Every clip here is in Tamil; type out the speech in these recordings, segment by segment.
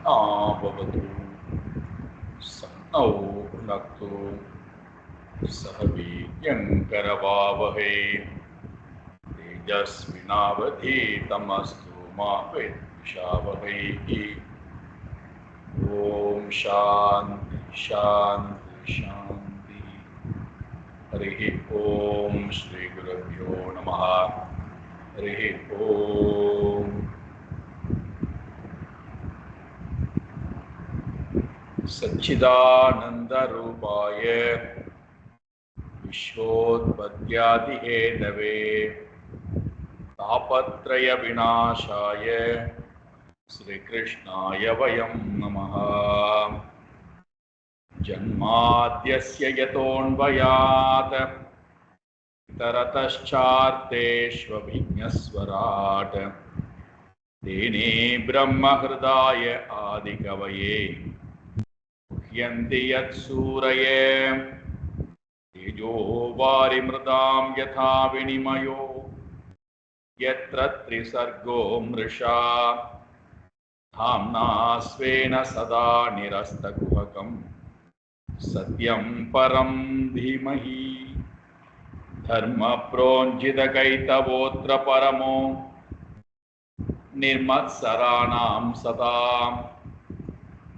भवतु सन्नौ भुनक्तु सह वीर्यङ्करवावहै तेजस्विनावधीतमस्तु मा विद्विषावहै। ॐ शान्ति शान्ति शान्ति। हरिः ॐ श्रीगुरुभ्यो नमः। हरिः ॐ। सच्चिदानन्दरूपाय विश्वोत्पत्त्यादिहेतवे तापत्रयविनाशाय श्रीकृष्णाय वयं नमः। जन्माद्यस्य यतोऽन्वयात् तरतश्चार्तेष्वभिज्ञस्वराट् तेने ब्रह्महृदाय आदिकवये मुह्यन्ति यत्सूरये तेजो वारिमृदां यथा विनिमयो यत्र त्रिसर्गो मृषा धाम्ना स्वेन सदा निरस्तकुहकं सत्यं परं धीमहि। धर्मप्रोञ्जितकैतवोऽत्र परमो निर्मत्सराणां सदा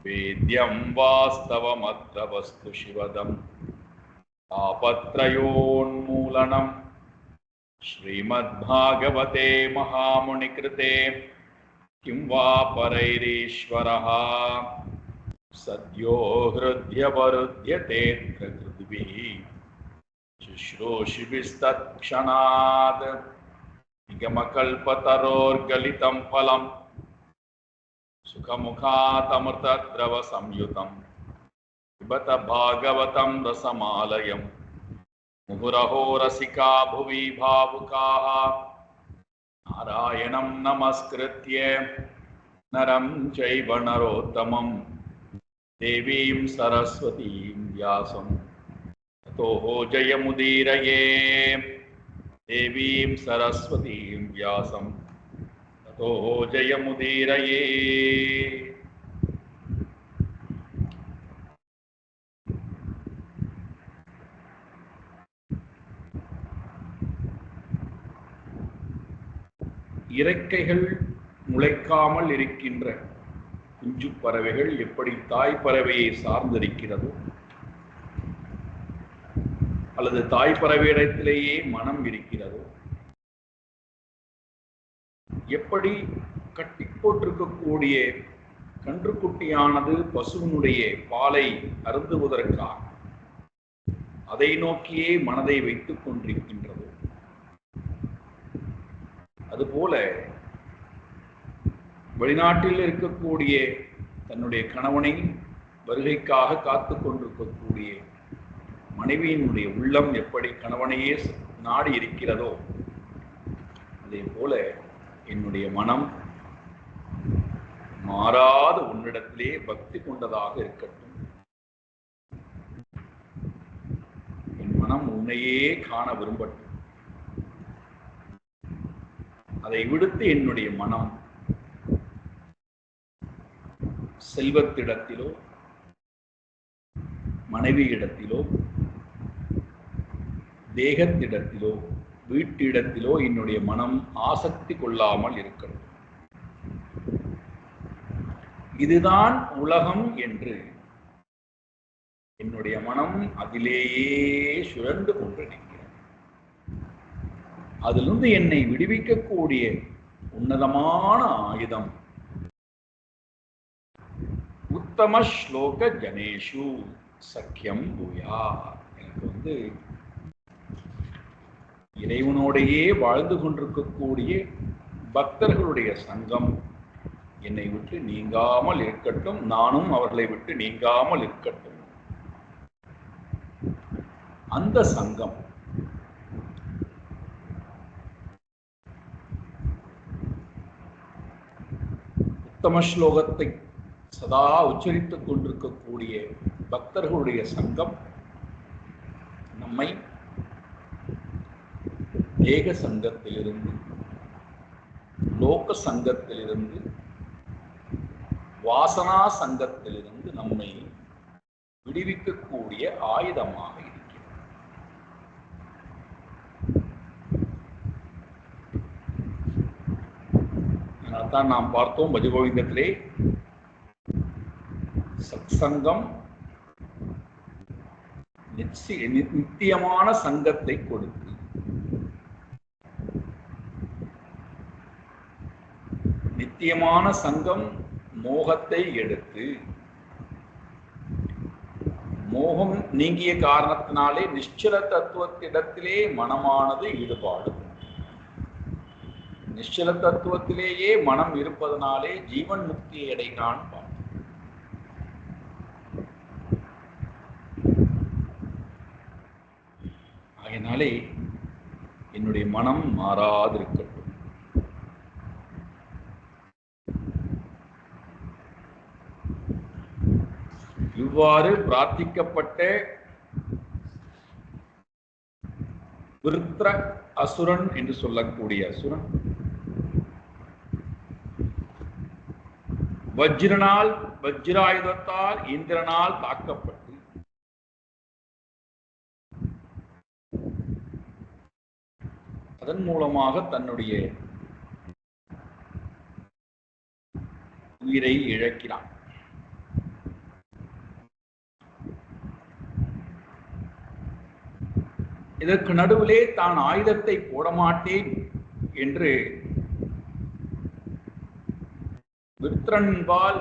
वेद्यं वास्तवमत्र वस्तु शिवदं तापत्रयोन्मूलनं श्रीमद्भागवते महामुनिकृते किं वा परैरीश्वरः सद्यो हृद्यवरुध्यतेऽत्र कृद्भिः शुश्रूषिभिस्तत्क्षणात् निगमकल्पतरोर्गलितं फलं सुखमुखातमृतद्रवसंयुतं पिबत भागवतं रसमालयं मुहुरहो रसिका भुवि भावुकाः नारायणं नमस्कृत्य नरं चैव नरोत्तमं देवीं सरस्वतीं व्यासं ततो जयमुदीरये। देवीं सरस्वतीं व्यासं ततो जयमुदीरये। இறக்கைகள் முளைக்காமல் இருக்கின்ற குஞ்சு பறவைகள் எப்படி தாய் பறவையை சார்ந்திருக்கிறதோ அல்லது தாய் பறவையிடத்திலேயே மனம் இருக்கிறதோ, எப்படி கட்டி போட்டிருக்கக்கூடிய கன்றுக்குட்டியானது பசுவினுடைய பாலை அருந்துவதற்காக அதை நோக்கியே மனதை வைத்துக் கொண்டிருக்கின்றது, அதுபோல வெளிநாட்டில் இருக்கக்கூடிய தன்னுடைய கணவனை வருகைக்காக காத்து கொண்டிருக்கக்கூடிய மனைவியினுடைய உள்ளம் எப்படி கணவனையே நாடி இருக்கிறதோ, அதே போல என்னுடைய மனம் மாறாத உன்னிடத்திலே பக்தி கொண்டதாக இருக்கட்டும். என் மனம் உன்னையே காண விரும்பட்டும். அதை விடுத்து என்னுடைய மனம் செல்வத்திடத்திலோ மனைவியிடத்திலோ தேகத்திடத்திலோ வீட்டிடத்திலோ என்னுடைய மனம் ஆசக்தி கொள்ளாமல் இருக்கணும். இதுதான் உலகம் என்று என்னுடைய மனம் அதிலேயே சுழன்று கொண்டிருக்கிறது. அதிலிருந்து என்னை விடுவிக்கக்கூடிய உன்னதமான ஆயுதம் உத்தம ஸ்லோக ஜனேஷு சக்கியம் பூயா. எனக்கு இறைவனோடையே வாழ்ந்து கொண்டிருக்கக்கூடிய பக்தர்களுடைய சங்கம் என்னை விட்டு நீங்காமல் இருக்கட்டும், நானும் அவர்களை விட்டு நீங்காமல் இருக்கட்டும். அந்த சங்கம் உத்தம ஸ்லோகத்தை சதா உச்சரித்துக் கொண்டிருக்கக்கூடிய பக்தர்களுடைய சங்கம் நம்மை தேக சங்கத்திலிருந்து லோக சங்கத்திலிருந்து வாசனா சங்கத்திலிருந்து நம்மை விடுவிக்கக்கூடிய ஆயுதமாக இருக்கிறது. அதனால்தான் நாம் பார்த்தோம் பஜகோவிந்தத்திலே சத்சங்கம் நித்தியமான சங்கத்தை கொடுத்து நித்தியமான சங்கம் மோகத்தை எடுத்து மோகம் நீங்கிய காரணத்தினாலே நிശ്ചல தத்துவத்திடத்திலே மனமானது ஈடுபாடு. நிശ്ചல தத்துவத்திலேயே மனம் இருப்பதனாலே ஜீவன் முக்தியை அடைகிறான். ஆகையினாலே என்னுடைய மனம் மாறாதிருக்கட்டும். இவ்வாறு பிரார்த்திக்கப்பட்ட விருத்ர அசுரன் என்று சொல்லக்கூடிய அசுரன் வஜ்ராயுதத்தால் இந்திரனால் தாக்கப்பட்டு அதன் மூலமாக தன்னுடைய உயிரை இழக்கிறான். இதற்கு நடுவிலே தான் ஆயுதத்தை போட மாட்டேன் என்று விருத்ரன்பால்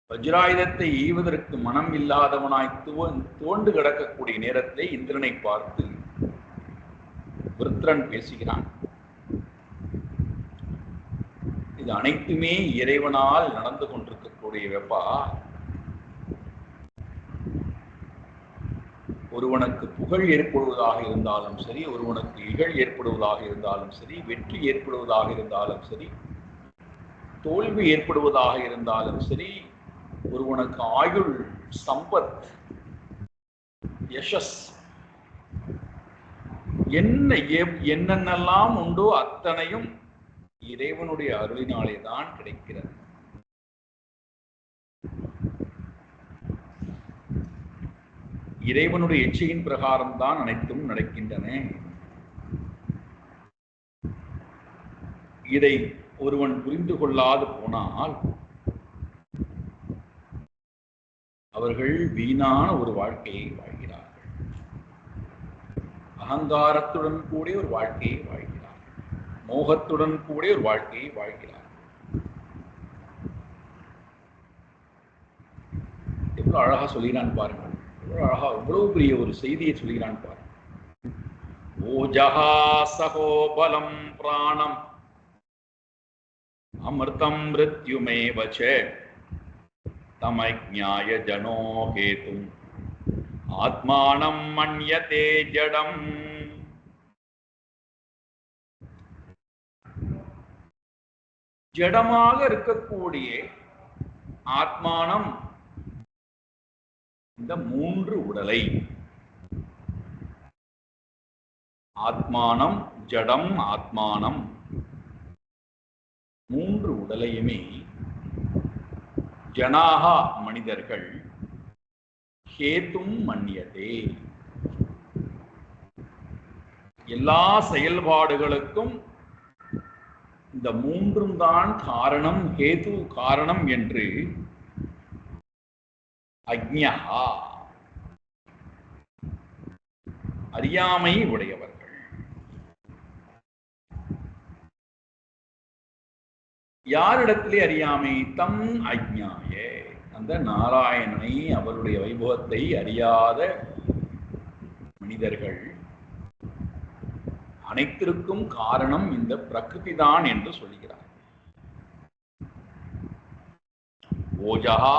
வஜ்ராயுதத்தை ஈவதற்கு மனம் இல்லாதவனாய் தோண்டு கிடக்கக்கூடிய நேரத்திலே இந்திரனை பார்த்து விருத்ரன் பேசுகிறான். இது அனைத்துமே இறைவனால் நடந்து கொண்டிருக்கக்கூடிய வெப்பா. ஒருவனுக்கு புகழ் ஏற்படுவதாக இருந்தாலும் சரி, ஒருவனுக்கு இகழ் ஏற்படுவதாக இருந்தாலும் சரி, வெற்றி ஏற்படுவதாக இருந்தாலும் சரி, தோல்வி ஏற்படுவதாக இருந்தாலும் சரி, ஒருவனுக்கு ஆயுள், சம்பத், யசஸ் என்னென்னலாம் உண்டோ அத்தனையும் இறைவனுடைய அருளினாலே தான் கிடைக்கிறது. இறைவனுடைய இச்சையின் பிரகாரம் தான் அனைத்தும் நடக்கின்றன. இதை ஒருவன் புரிந்து கொள்ளாது போனால் அவர்கள் வீணான ஒரு வாழ்க்கையை வாழ்கிறார்கள். அகங்காரத்துடன் கூடிய ஒரு வாழ்க்கையை வாழ்கிறார்கள். மோகத்துடன் கூடிய ஒரு வாழ்க்கையை வாழ்கிறார்கள். எவ்வளவு அழகா சொல்கிறான் பாருங்கள். அழகா இவ்வளவு பெரிய ஒரு செய்தியை சொல்கிறான் பாரு. ஓஜஹா சகோ பலம் பிராணம் அமிர்தம் மிருத்யுமேவ ச தமஜ்ஞாய ஜனோ ஹேதும் ஆத்மானம் மன்யதே ஜடம். ஜடமாக இருக்கக்கூடிய ஆத்மானம், இந்த மூன்று உடலை, ஆத்மானம், ஜடம், ஆத்மானம், மூன்று உடலையுமே ஜனாகா மனிதர்கள் ஹேதும் மன்யதே, எல்லா செயல்பாடுகளுக்கும் இந்த மூன்றும் தான் காரணம், ஹேது காரணம் என்று அஜ்ஞா அறியாமை உடையவர்கள். யாரிடத்திலே அறியாமை? தம் அஜ்ஞாய, அந்த நாராயணனை, அவருடைய வைபவத்தை அறியாத மனிதர்கள் அனைத்திற்கும் காரணம் இந்த பிரகிருதி தான் என்று சொல்கிறார். ஓஜஹா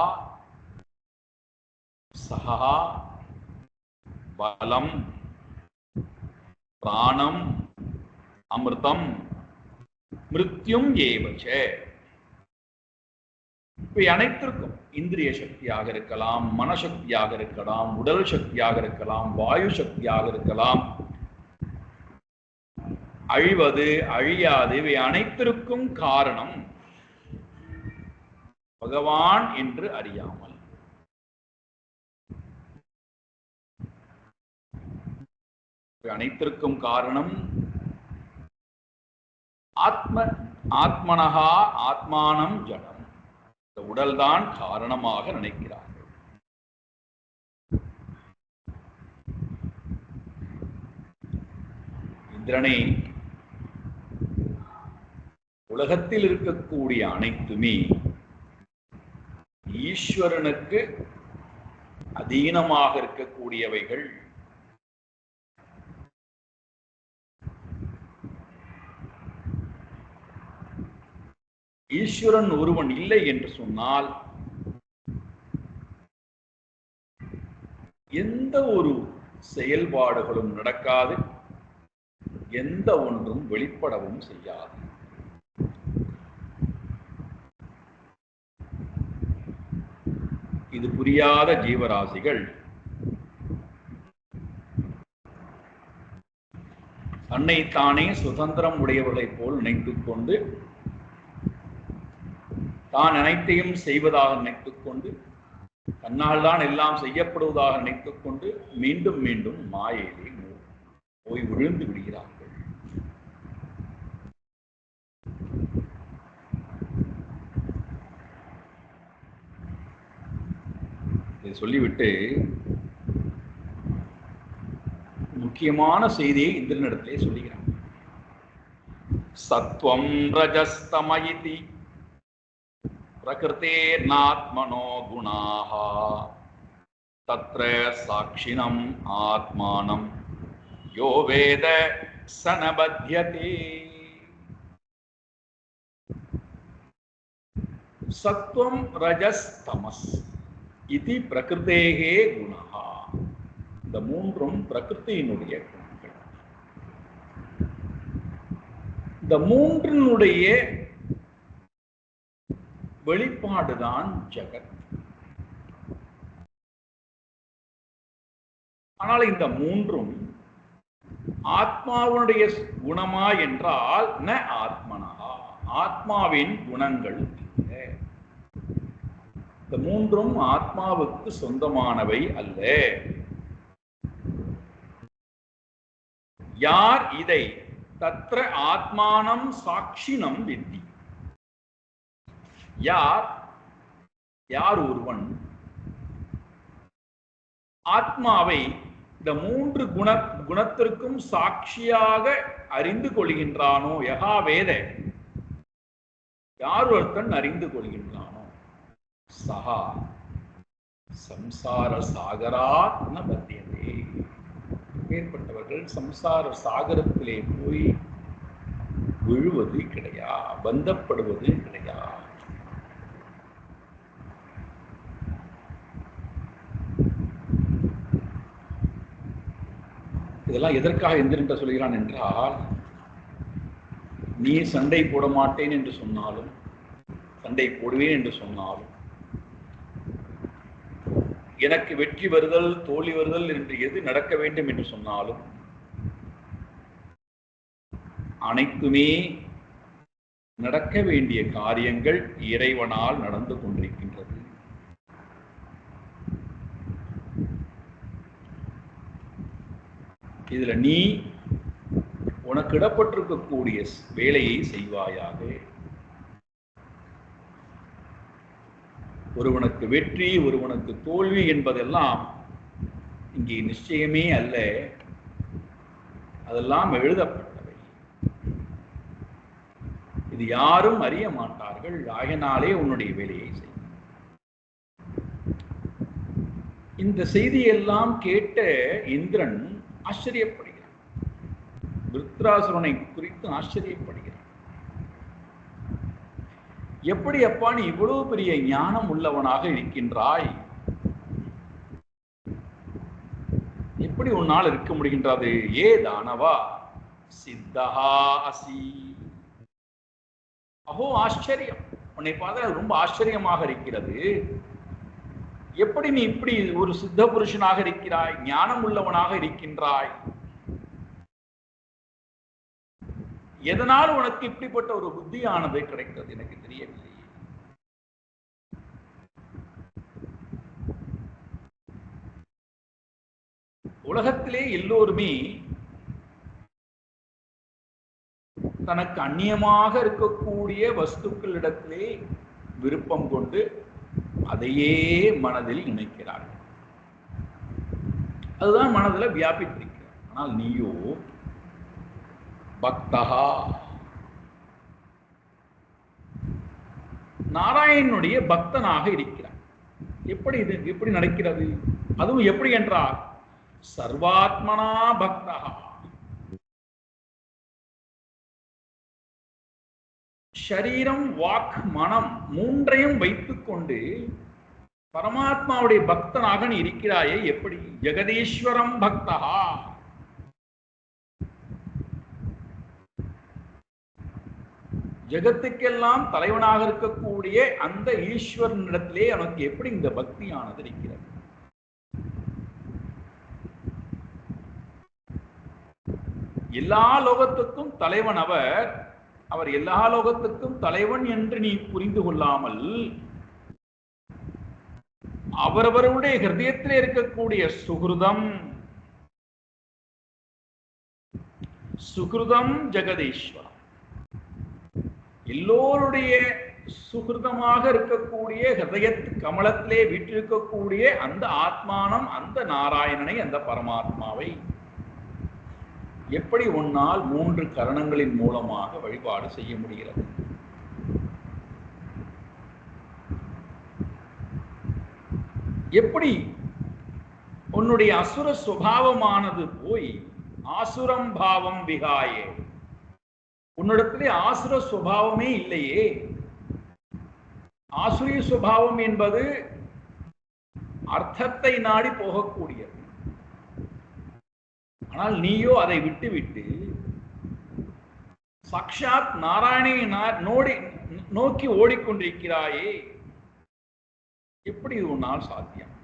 சஹா பலம் பிராணம் அமிர்தம் மிருத்யும் ஏவச்ச. இவை அனைத்திற்கும் இந்திரிய சக்தியாக இருக்கலாம், மனசக்தியாக இருக்கலாம், உடல் சக்தியாக இருக்கலாம், வாயு சக்தியாக இருக்கலாம், அழிவது அழியாது, இவை அனைத்திற்கும் காரணம் பகவான் என்று அறியாமல். அனைத்திற்கும் காரணம் ஆத்மனஹா ஆத்மானம் ஜடம். இந்த உடல்தான் காரணமாக நினைக்கிறார்கள். இந்திரனை உலகத்தில் இருக்கக்கூடிய அனைத்துமே ஈஸ்வரனுக்கு அதீனமாக இருக்கக்கூடியவைகள். ஈஸ்வரன் ஒருவன் இல்லை என்று சொன்னால் எந்த ஒரு செயல்பாடுகளும் நடக்காது, எந்த ஒன்றும் வெளிப்படவும் செய்யாது. இது புரியாத ஜீவராசிகள் தன்னைத்தானே சுதந்திரம் உடையவர்களைப் போல் நினைத்துக் கொண்டு, தான் அனைத்தையும் செய்வதாக நினைத்துக் கொண்டு, தன்னால் தான் எல்லாம் செய்யப்படுவதாக நினைத்துக் கொண்டு மீண்டும் மீண்டும் மாயையிலே போய் விழுந்து விடுகிறார்கள். இதை சொல்லிவிட்டு முக்கியமான செய்தியை இந்திரனிடத்திலே சொல்லுகிறார். சத்வம் ரஜஸ்தமயிதி பிரகிருதேர்நாத்மனோ குணாஹ தத்ர சாட்சிணம் ஆத்மானம் யோ வேத சனபத்யதே. சத்வம் ரஜஸ் தமஸ் இது பிரகிருதேகே குணஹ. இந்த மூன்றும் பிரகிருதியினுடைய குணங்கள். இந்த மூன்றினுடைய வெளிப்பாடுதான் ஜகத். ஆனால் இந்த மூன்றும் ஆத்மாவுடைய குணமா என்றால் ந ஆத்மனா, ஆத்மாவின் குணங்கள் இல்லை. இந்த மூன்றும் ஆத்மாவுக்கு சொந்தமானவை அல்ல. யார் இதை தத்ர ஆத்மானம் சாட்சினம் வித்தி, யார் ஒருவன் ஆத்மாவை இந்த மூன்று குணத்திற்கும் சாட்சியாக அறிந்து கொள்கின்றானோ, யகா வேத, யார் ஒருத்தன் அறிந்து கொள்கின்றானோ, சஹா சம்சார சாகராத் ந பத்யதே. ஏற்பட்டவர்கள் சம்சார சாகரத்திலே போய் விழுவது கிடையாது, பந்தப்படுவது கிடையாது. இதெல்லாம் எதற்காக இந்திரன் சொல்கிறான் என்றால், நீ சண்டை போட மாட்டேன் என்று சொன்னாலும், சண்டை போடுவேன் என்று சொன்னாலும், எனக்கு வெற்றி வருதல் தோல்வி வருதல் என்று எது நடக்க வேண்டும் என்று சொன்னாலும், அனைத்துமே நடக்க வேண்டிய காரியங்கள் இறைவனால் நடந்து கொண்டிருக்கின்றது. இதுல நீ உனக்கு இடப்பட்டிருக்கக்கூடிய வேலையை செய்வாயாக. ஒருவனுக்கு வெற்றி ஒருவனுக்கு தோல்வி என்பதெல்லாம் இங்கே நிச்சயமே அல்ல, அதெல்லாம் எழுதப்பட்டவை. இது யாரும் அறிய மாட்டார்கள். ஆகினாலே உன்னுடைய வேலையை செய். இந்த செய்தியெல்லாம் கேட்ட இந்திரன் ஆச்சரியப்படுகிறான். விருத்ராசுரனை குறித்து ஆச்சரியப்படுகிறான். எப்படி அப்பா நீ இவ்வளவு பெரிய ஞானம் உள்ளவனாக இருக்கின்றாய்? எப்படி உன்னால் இருக்க முடிகின்றது? ஏ தானவா சித்தஹா அசி. அஹோ ஆச்சரியம், உன்னை பார்த்தா ரொம்ப ஆச்சரியமாக இருக்கிறது. எப்படி நீ இப்படி ஒரு சித்த புருஷனாக இருக்கிறாய், ஞானம் உள்ளவனாக இருக்கின்றாய்? எதனால் உனக்கு இப்படிப்பட்ட ஒரு புத்தியானது கிடைக்கிறது எனக்கு தெரியவில்லை. உலகத்திலே எல்லோருமே தனக்கு அந்நியமாக இருக்கக்கூடிய வஸ்துக்களிடத்திலே விருப்பம் கொண்டு அதையே மனதில் நினைக்கிறார்கள். அதுதான் மனதில் வியாபித்திருக்கிறார். ஆனால் நீயோ பக்தஹா, நாராயணனுடைய பக்தனாக இருக்கிறார். எப்படி நடக்கிறது? அதுவும் எப்படி என்றால் சர்வாத்மனா பக்தஹா, ஷரீரம் வாக் மனம் மூன்றையும் வைத்துக்கொண்டு பரமாத்மாவுடைய பக்தனாக நீ இருக்கிறாயே. எப்படி? ஜெகதீஸ்வரம் பக்தஹா, ஜெகத்துக்கெல்லாம் தலைவனாக இருக்கக்கூடிய அந்த ஈஸ்வரனிடத்திலே அவனுக்கு எப்படி இந்த பக்தியானது இருக்கிறது? எல்லா லோகத்துக்கும் தலைவன் அவர். அவர் எல்லா லோகத்துக்கும் தலைவன் என்று நீ புரிந்து கொள்ளாமல் அவரவருடைய ஹிருதயத்திலே இருக்கக்கூடிய சுகிருதம் ஜெகதீஸ்வரம், எல்லோருடைய சுகிருதமாக இருக்கக்கூடிய ஹிருதய கமலத்திலே வீற்றிருக்கக்கூடிய அந்த ஆத்மானம், அந்த நாராயணனை, அந்த பரமாத்மாவை எப்படி உன்னால் 3 கரணங்களின் மூலமாக வழிபாடு செய்ய முடிகிறது? எப்படி உன்னுடைய அசுர சுபாவமானது போய் ஆசுரம் பாவம் விகாயே, உன்னிடத்திலே ஆசுர சுபாவமே இல்லையே. ஆசுரிய சுபாவம் என்பது அர்த்தத்தை நாடி போகக்கூடியது. ஆனால் நீயோ அதை விட்டுவிட்டு சாக்ஷாத் நாராயணனை நோக்கி ஓடிக்கொண்டிருக்கிறாயே. எப்படி இது உன்னால் சாத்தியம்?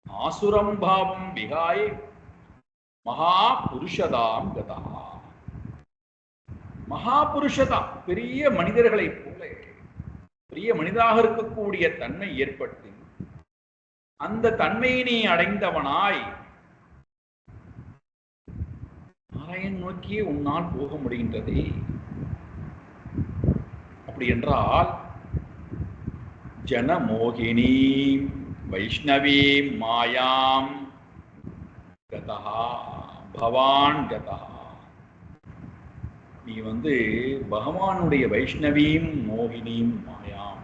ஆசுரம் பாவம் விகாயே மகா புருஷதாம் கதா, மகா புருஷதாம் பெரிய மனிதர்களை போல பெரிய மனிதாக இருக்கக்கூடிய தன்மை ஏற்பட்டு அந்த தன்மையை நீ அடைந்தவனாய் நாராயண் நோக்கியே உன்னால் போக முடிகின்றதே. அப்படி என்றால் ஜனமோகினி வைஷ்ணவி மாயாம் கதா பவான் கதா, நீ பகவானுடைய வைஷ்ணவீம் மோகினியும் மாயாம்,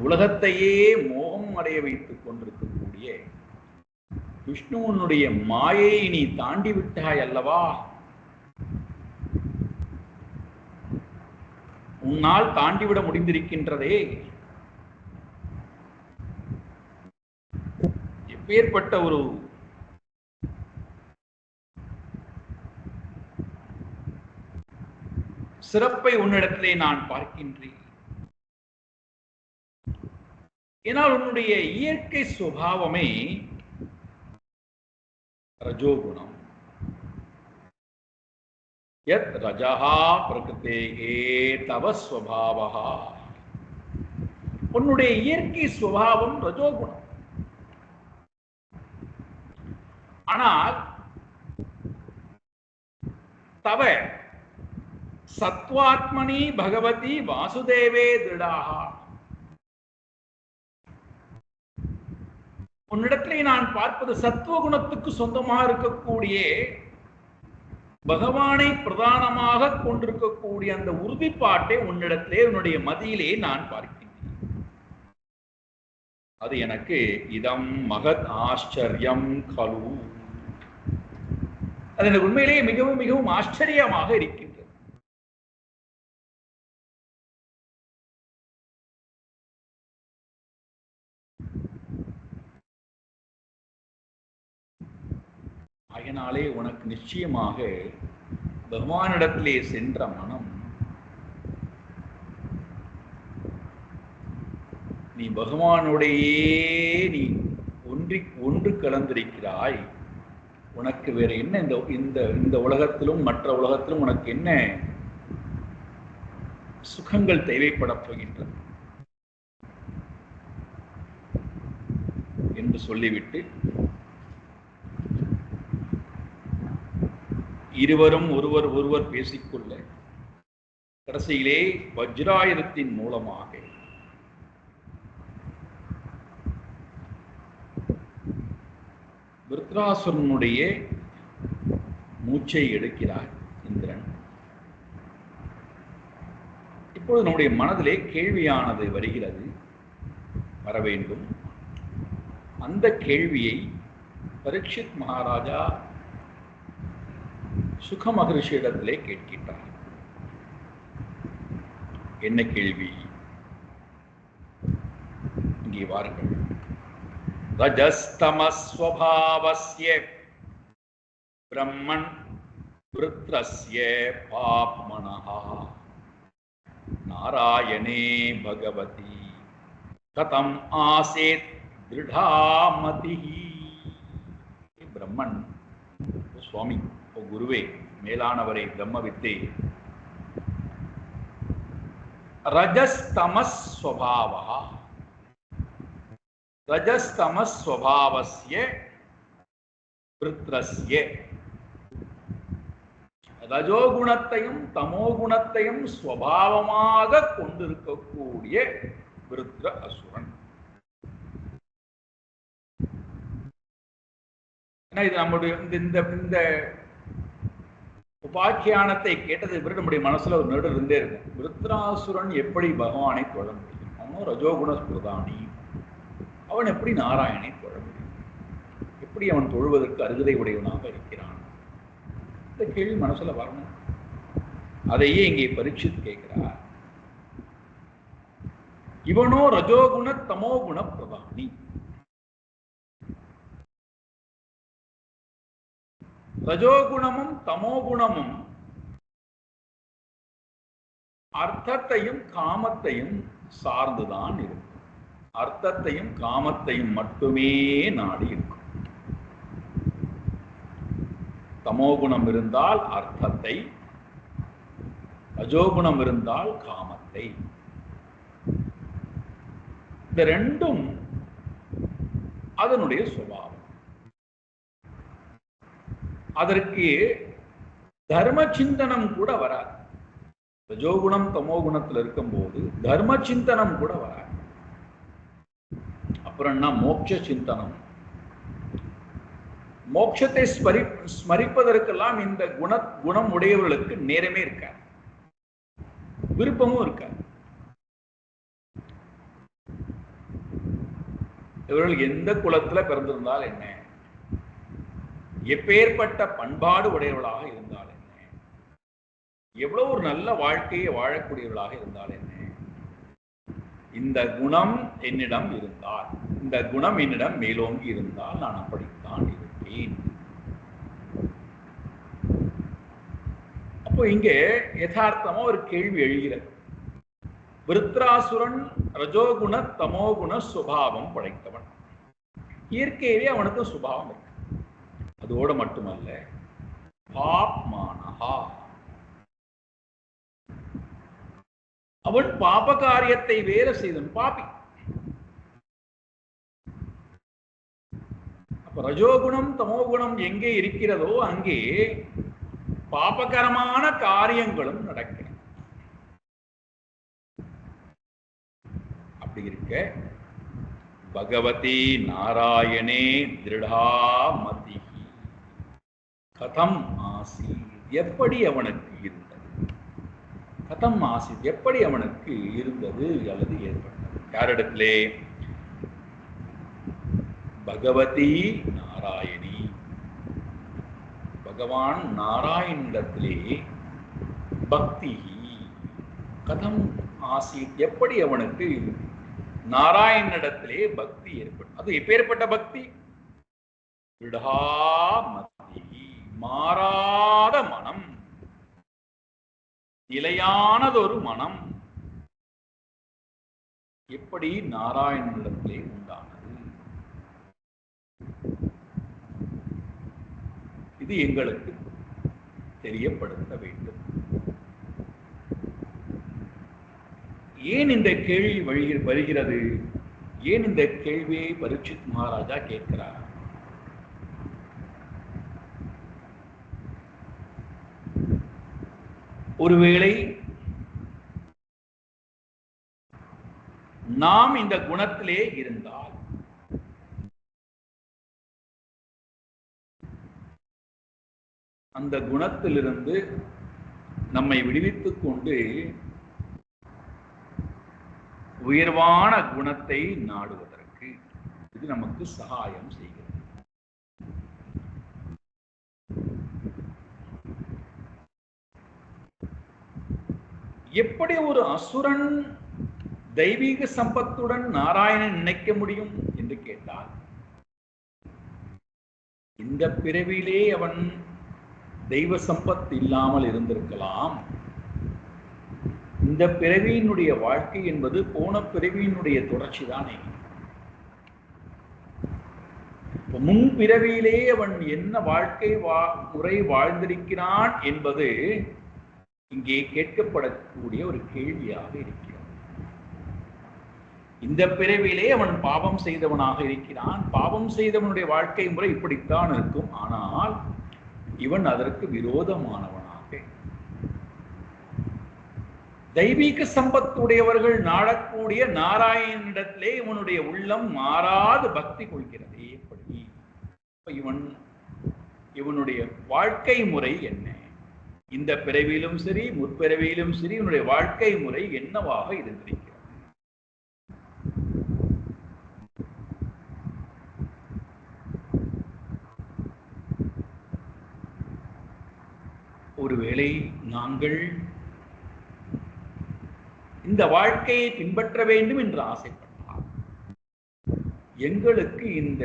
உலகத்தையே மோகம் அடைய வைத்துக் கொண்டிருக்கக்கூடிய விஷ்ணுவனுடைய மாயை நீ தாண்டி விட்டாய் அல்லவா? உன்னால் தாண்டிவிட முடிந்திருக்கின்றதே. எப்பேற்பட்ட ஒரு சிறப்பை உன்னிடத்திலே நான் பார்க்கின்றேன். ஏனால் உன்னுடைய இயற்கை சுபாவமே ரஜோகுணம். யத் ரஜஹா பிரகிருதேஹே தவ ஸ்வபாவஹா, உன்னுடைய இயற்கை சுபாவம் ரஜோகுணம். ஆனால் தவ சத்வாத்மனி பகவதி வாசுதேவே திருடாகா, உன்னிடத்திலே நான் பார்ப்பது சத்துவகுணத்துக்கு சொந்தமாக இருக்கக்கூடிய பகவானை பிரதானமாக கொண்டிருக்கக்கூடிய அந்த உறுதிப்பாட்டை உன்னிடத்திலே உன்னுடைய மதியிலே நான் பார்க்கின்றேன். அது எனக்கு இதம் மகத் ஆச்சரியம் கலு, அது எனக்கு உண்மையிலேயே மிகவும் மிகவும் ஆச்சரியமாக இருக்கின்றது. அதனாலே உனக்கு நிச்சயமாக பகவானிடத்திலே சென்ற மனம், நீ பகவானுடையே நீ ஒன்று கலந்திருக்கிறாய். உனக்கு வேற என்ன இந்த உலகத்திலும் மற்ற உலகத்திலும் உனக்கு என்ன சுகங்கள் தேவைப்பட போகின்றது என்று சொல்லிவிட்டு இருவரும் ஒருவர் ஒருவர் பேசிக்கொள்ள கடைசியிலே வஜ்ராயுதத்தின் மூலமாக விருத்ராசுரனுடைய மூச்சை எடுக்கிறார் இந்திரன். இப்பொழுது நம்முடைய மனதிலே கேள்வியானது வருகிறது, வர வேண்டும். அந்த கேள்வியை பரீட்சித் மகாராஜா சுக மகரிஷியிடத்திலே கேட்கின்றார். என்ன கேள்வி? இங்கே வாருங்கள். ரஜஸ்தமஸ்வபாவஸ்ய பிரம்மன் விருத்ரஸ்ய பாப்மனஹ நாராயணே பகவதி கதம் ஆசேத் திருடாமதிஹி. பிரம்மன், சுவாமி, ஓ குருவே, மேலானவரே, பிரம்மவித்தே, ரஜஸ்தமஸ்வபாவः ரஜஸ்தமஸ்வபாவஸ்ய விருத்ரஸ்ய, ரஜோகுணத்தையும் தமோகுணத்தையும் ஸ்வபாவமாக கொண்டிருக்கக்கூடிய விருத்ர அசுரன். இது நம்முடைய இந்த உபாக்கியானத்தை கேட்டது பிறகு நம்முடைய மனசுல ஒரு நடு இருந்தே இருக்கும். விருத்ராசுரன் எப்படி பகவானை தொழ முடியும்? அவனும் ரஜோகுண பிரதானி, அவன் எப்படி நாராயணனை தொழ முடியும்? எப்படி அவன் தொழுவதற்கு அருகதை உடையவனாக இருக்கிறான்? இந்த கேள்வி மனசுல வரணும். அதையே இங்கே பரீட்சித்து கேட்கிறார். இவனோ ரஜோகுண தமோகுண பிரதானி. ரஜோகுணமும் தமோகுணமும் அர்த்தத்தையும் காமத்தையும் சார்ந்துதான் இருக்கும். அர்த்தத்தையும் காமத்தையும் மட்டுமே நாடி இருக்கும். தமோகுணம் இருந்தால் அர்த்தத்தை, ரஜோகுணம் இருந்தால் காமத்தை. இந்த ரெண்டும் அதனுடைய சுபாவம். அதற்கு தர்ம சிந்தனம் கூட வராது. ரஜோகுணம் தமோகுணத்தில் இருக்கும்போது தர்ம சிந்தனம் கூட வராது. அப்புறம் என்ன? மோட்ச சிந்தனம். மோட்சத்தை ஸ்மரிப்பதற்கெல்லாம் இந்த குணம் உடையவர்களுக்கு நேரமே இருக்காது, விருப்பமும் இருக்காது. இவர்கள் எந்த குலத்துல பிறந்திருந்தால் என்ன, எப்பேற்பட்ட பண்பாடு உடையவர்களாக இருந்தால் என்ன, எவ்வளவு ஒரு நல்ல வாழ்க்கையை வாழக்கூடியவர்களாக இருந்தால் என்ன, இந்த குணம் என்னிடம் இருந்தால், இந்த குணம் என்னிடம் மேலோங்கி இருந்தால் நான் அப்படித்தான் இருப்பேன். அப்போ இங்கே யதார்த்தமா ஒரு கேள்வி எழுகிறது. விருத்ராசுரன் ரஜோகுண தமோகுண சுபாவம் படைத்தவன். இயற்கையிலே அவனுக்கு சுபாவம் இருக்கு. அதோடு மட்டுமல்ல, பாப்மானஹா, அவன் பாப காரியத்தை வேற செய்தவன், பாபி. அப்ப ரஜோகுணம் தமோகுணம் எங்கே இருக்கிறதோ அங்கே பாபகரமான காரியங்களும் நடக்கிறது. அப்படி இருக்க பகவதி நாராயணே திருடாமதி கதம் ஆசீத், எப்படி அவனுக்கு இருந்தது? கதம் ஆசீத், எப்படி அவனுக்கு இருந்தது அல்லது ஏற்பட்டது? யாரிடத்திலே? பகவதி நாராயணி, பகவான் நாராயணிடத்திலே பக்தி. கதம் ஆசீத், எப்படி அவனுக்கு நாராயணிடத்திலே பக்தி ஏற்பட்டது? அது எப்பேற்பட்ட பக்தி? திருடாமதி, மாறாத மனம், நிலையானதொரு மனம். எப்படி நாராயணனிடத்திலே உண்டானது? இது எங்களுக்கு தெரியப்படுத்த வேண்டும். ஏன் இந்த கேள்வி வருகிறது? ஏன் இந்த கேள்வியை பரீட்சித் மகாராஜா கேட்கிறார்? ஒருவேளை நாம் இந்த குணத்திலே இருந்தால் அந்த குணத்திலிருந்து நம்மை விடுவித்துக் கொண்டு உயர்வான குணத்தை நாடுவதற்கு இது நமக்கு சகாயம் செய்கிறது. எப்படி ஒரு அசுரன் தெய்வீக சம்பத்துடன் நாராயணன் நினைக்க முடியும் என்று கேட்டால், இந்த பிறவிலே அவன் தெய்வ சம்பத் இல்லாமல் இருந்திருக்கலாம். இந்த பிறவியினுடைய வாழ்க்கை என்பது போன பிறவியினுடைய தொடர்ச்சி தானே. முன் பிறவியிலே அவன் என்ன வாழ்க்கை முறை வாழ்ந்திருக்கிறான் என்பது இங்கே கேட்கப்படக்கூடிய ஒரு கேள்வியாக இருக்கிறது. இந்த பிறவிலே அவன் பாவம் செய்தவனாக இருக்கிறான். பாவம் செய்தவனுடைய வாழ்க்கை முறை இப்படித்தான் இருக்கும். ஆனால் இவன் அதற்கு விரோதமானவனாக, தெய்வீக சம்பத்துடையவர்கள் நாடக்கூடிய நாராயணனிடத்திலே இவனுடைய உள்ளம் மாறாது பக்தி கொள்கிறது. எப்படி இவனுடைய வாழ்க்கை முறை என்ன? இந்த பிறவியிலும் சரி முற்பிறவியிலும் சரி இவனுடைய வாழ்க்கை முறை என்னவாக இருந்திருக்கிறது? ஒருவேளை நாங்கள் இந்த வாழ்க்கையை பின்பற்ற வேண்டும் என்று ஆசைப்பட்டால் எங்களுக்கு இந்த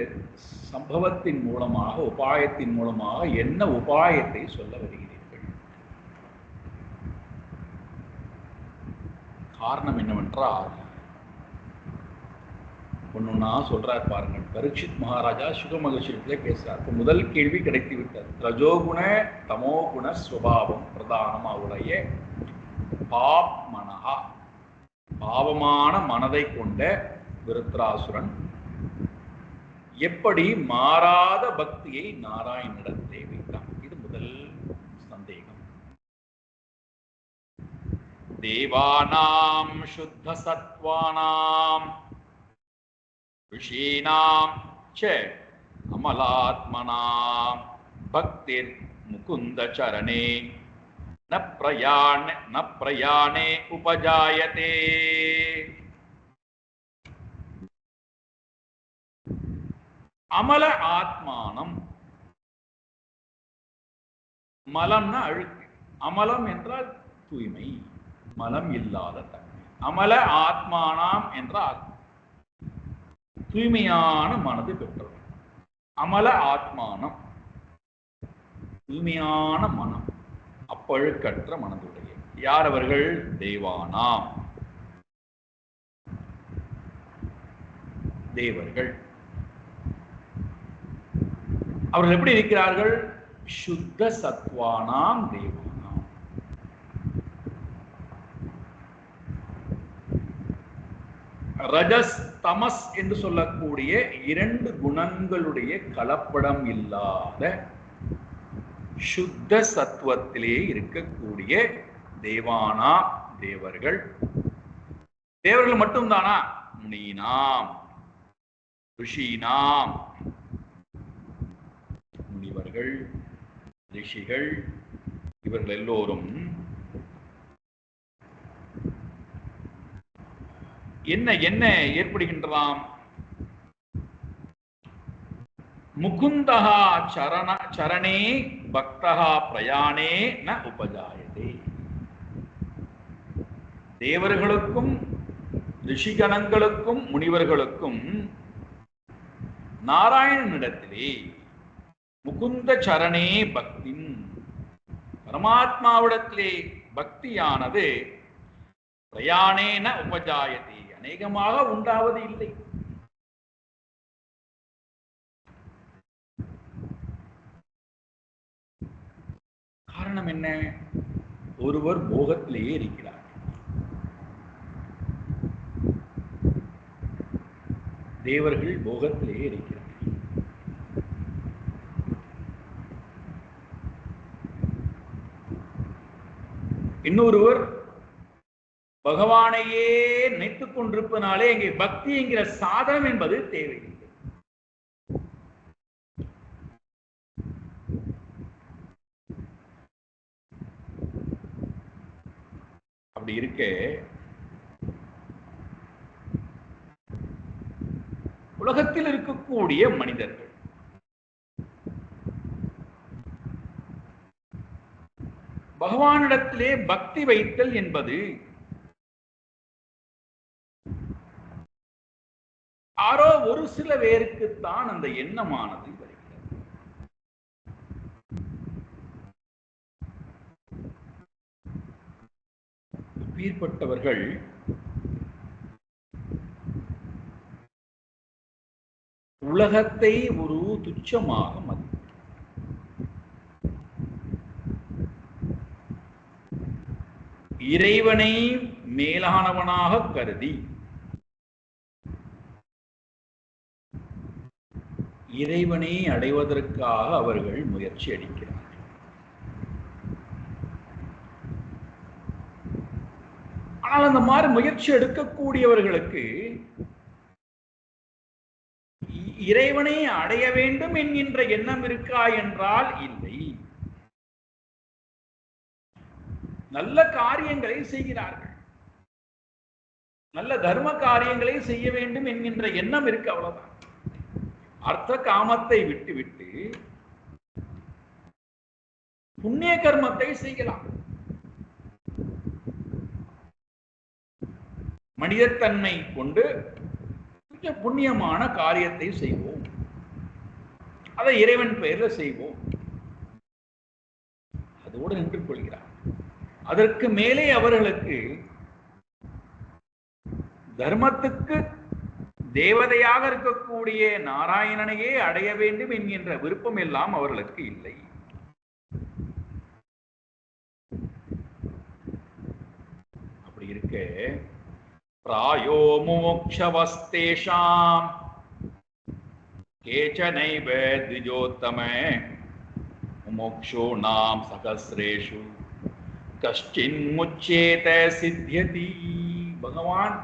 சம்பவத்தின் மூலமாக, உபாயத்தின் மூலமாக என்ன உபாயத்தை சொல்ல வருகிறீர்கள்? காரணம் என்னவென்றால், ஒன்னொன்னா சொல்றார் பாருங்கள். பரீட்சித் மகாராஜா சுக மகிழ்ச்சியிலே பேசுறார். முதல் கேள்வி கிடைத்து விட்டது. ரஜோகுண தமோகுண ஸ்வபாவம் பிரதானமாக உடைய பாப்மனஹா, பாவமான மனதை கொண்ட விருத்ராசுரன் எப்படி மாறாத பக்தியை நாராயணனிடத்திலே வைத்தான்? இது முதல் சந்தேகம். தேவானாம் சுத்த சத்வானாம் ऋषीणां च अमलात्मनां भक्तिर् मुकुंद चरणे न प्रयाणे उपजायते. அமல ஆத்மானம், மலம்னா அழுக்கு, அமலம் என்றால் தூய்மை, மலம் இல்லாத தன்மை. அமல ஆத்மானாம் என்றால் தூய்மையான மனது பெற்றவர். அமல ஆத்மானம், தூய்மையான மனம், அப்பழுக்கற்ற மனதுடைய. யார் அவர்கள்? தேவானாம், தேவர்கள். அவர்கள் எப்படி இருக்கிறார்கள்? சுத்த சத்வானாம் தேவானாம். ரஜஸ் தமஸ் என்று சொல்லக்கூடிய இரண்டு குணங்களுடைய கலப்படம் இல்லாத சுத்த சத்துவத்திலே இருக்கக்கூடிய தேவானா, தேவர்கள். தேவர்கள் மட்டும்தானா? முனீனாம், ரிஷீனாம், முனிவர்கள், ரிஷிகள், இவர்கள் எல்லோரும் என்ன என்ன ஏற்படுகின்றாம்? முகுந்தஹா சரணே பக்தஹா பிரயாணே ந உபஜாயதே. தேவர்களுக்கும் ரிஷிகணங்களுக்கும் முனிவர்களுக்கும் நாராயணனிடத்திலே முகுந்த சரணே பக்தி, பரமாத்மாவிடத்திலே பக்தியானது பிரயாணேன உபஜாயதே, அநேகமாக உண்டாவது இல்லை. காரணம் என்ன? ஒருவர் போகத்திலேயே இருக்கிறார். தேவர்கள் போகத்திலேயே இருக்கிறார். இன்னொருவர் பகவானையே நினைத்துக் கொண்டிருப்பதனாலே இங்கே பக்தி என்கிற சாதனம் என்பது தேவையில்லை. அப்படி இருக்க உலகத்தில் இருக்கக்கூடிய மனிதர்கள் பகவானிடத்திலே பக்தி வைத்தல் என்பது யாரோ ஒரு சில பேருக்குத்தான் அந்த எண்ணமானது வருகிறது. அப்பேற்பட்டவர்கள் உலகத்தை ஒரு துச்சமாக மதிப்பு, இறைவனை மேலானவனாக கருதி இறைவனை அடைவதற்காக அவர்கள் முயற்சி எடுக்கிறார்கள். ஆனால் அந்த மாதிரி முயற்சி எடுக்கக்கூடியவர்களுக்கு இறைவனை அடைய வேண்டும் என்கின்ற எண்ணம் இருக்கா என்றால் இல்லை. நல்ல காரியங்களை செய்கிறார்கள், நல்ல தர்ம காரியங்களை செய்ய வேண்டும் என்கின்ற எண்ணம் இருக்கு, அவ்வளவுதான். அர்த்த காமத்தை விட்டுவிட்டு புண்ணிய கர்மத்தை செய்யலாம். மனிதத்தன்மை கொண்டு கொஞ்சம் புண்ணியமான காரியத்தை செய்வோம், அதை இறைவன் பெயரில் செய்வோம், அதோடு நின்று கொள்கிறார். அதற்கு மேலே அவர்களுக்கு தர்மத்துக்கு தேவதையாக இருக்கக்கூடிய நாராயணனையே அடைய வேண்டும் என்கின்ற விருப்பம் எல்லாம் அவர்களுக்கு இல்லை. அப்படி இருக்க பிராயோ மோக்ஷவஸ்தேஷாம் கேசனைவ திஜோத்தம மோக்ஷோ நாம் சகஸ்ரேஷு கஷ்டின் முச்சேத சித்தியதி. பகவான்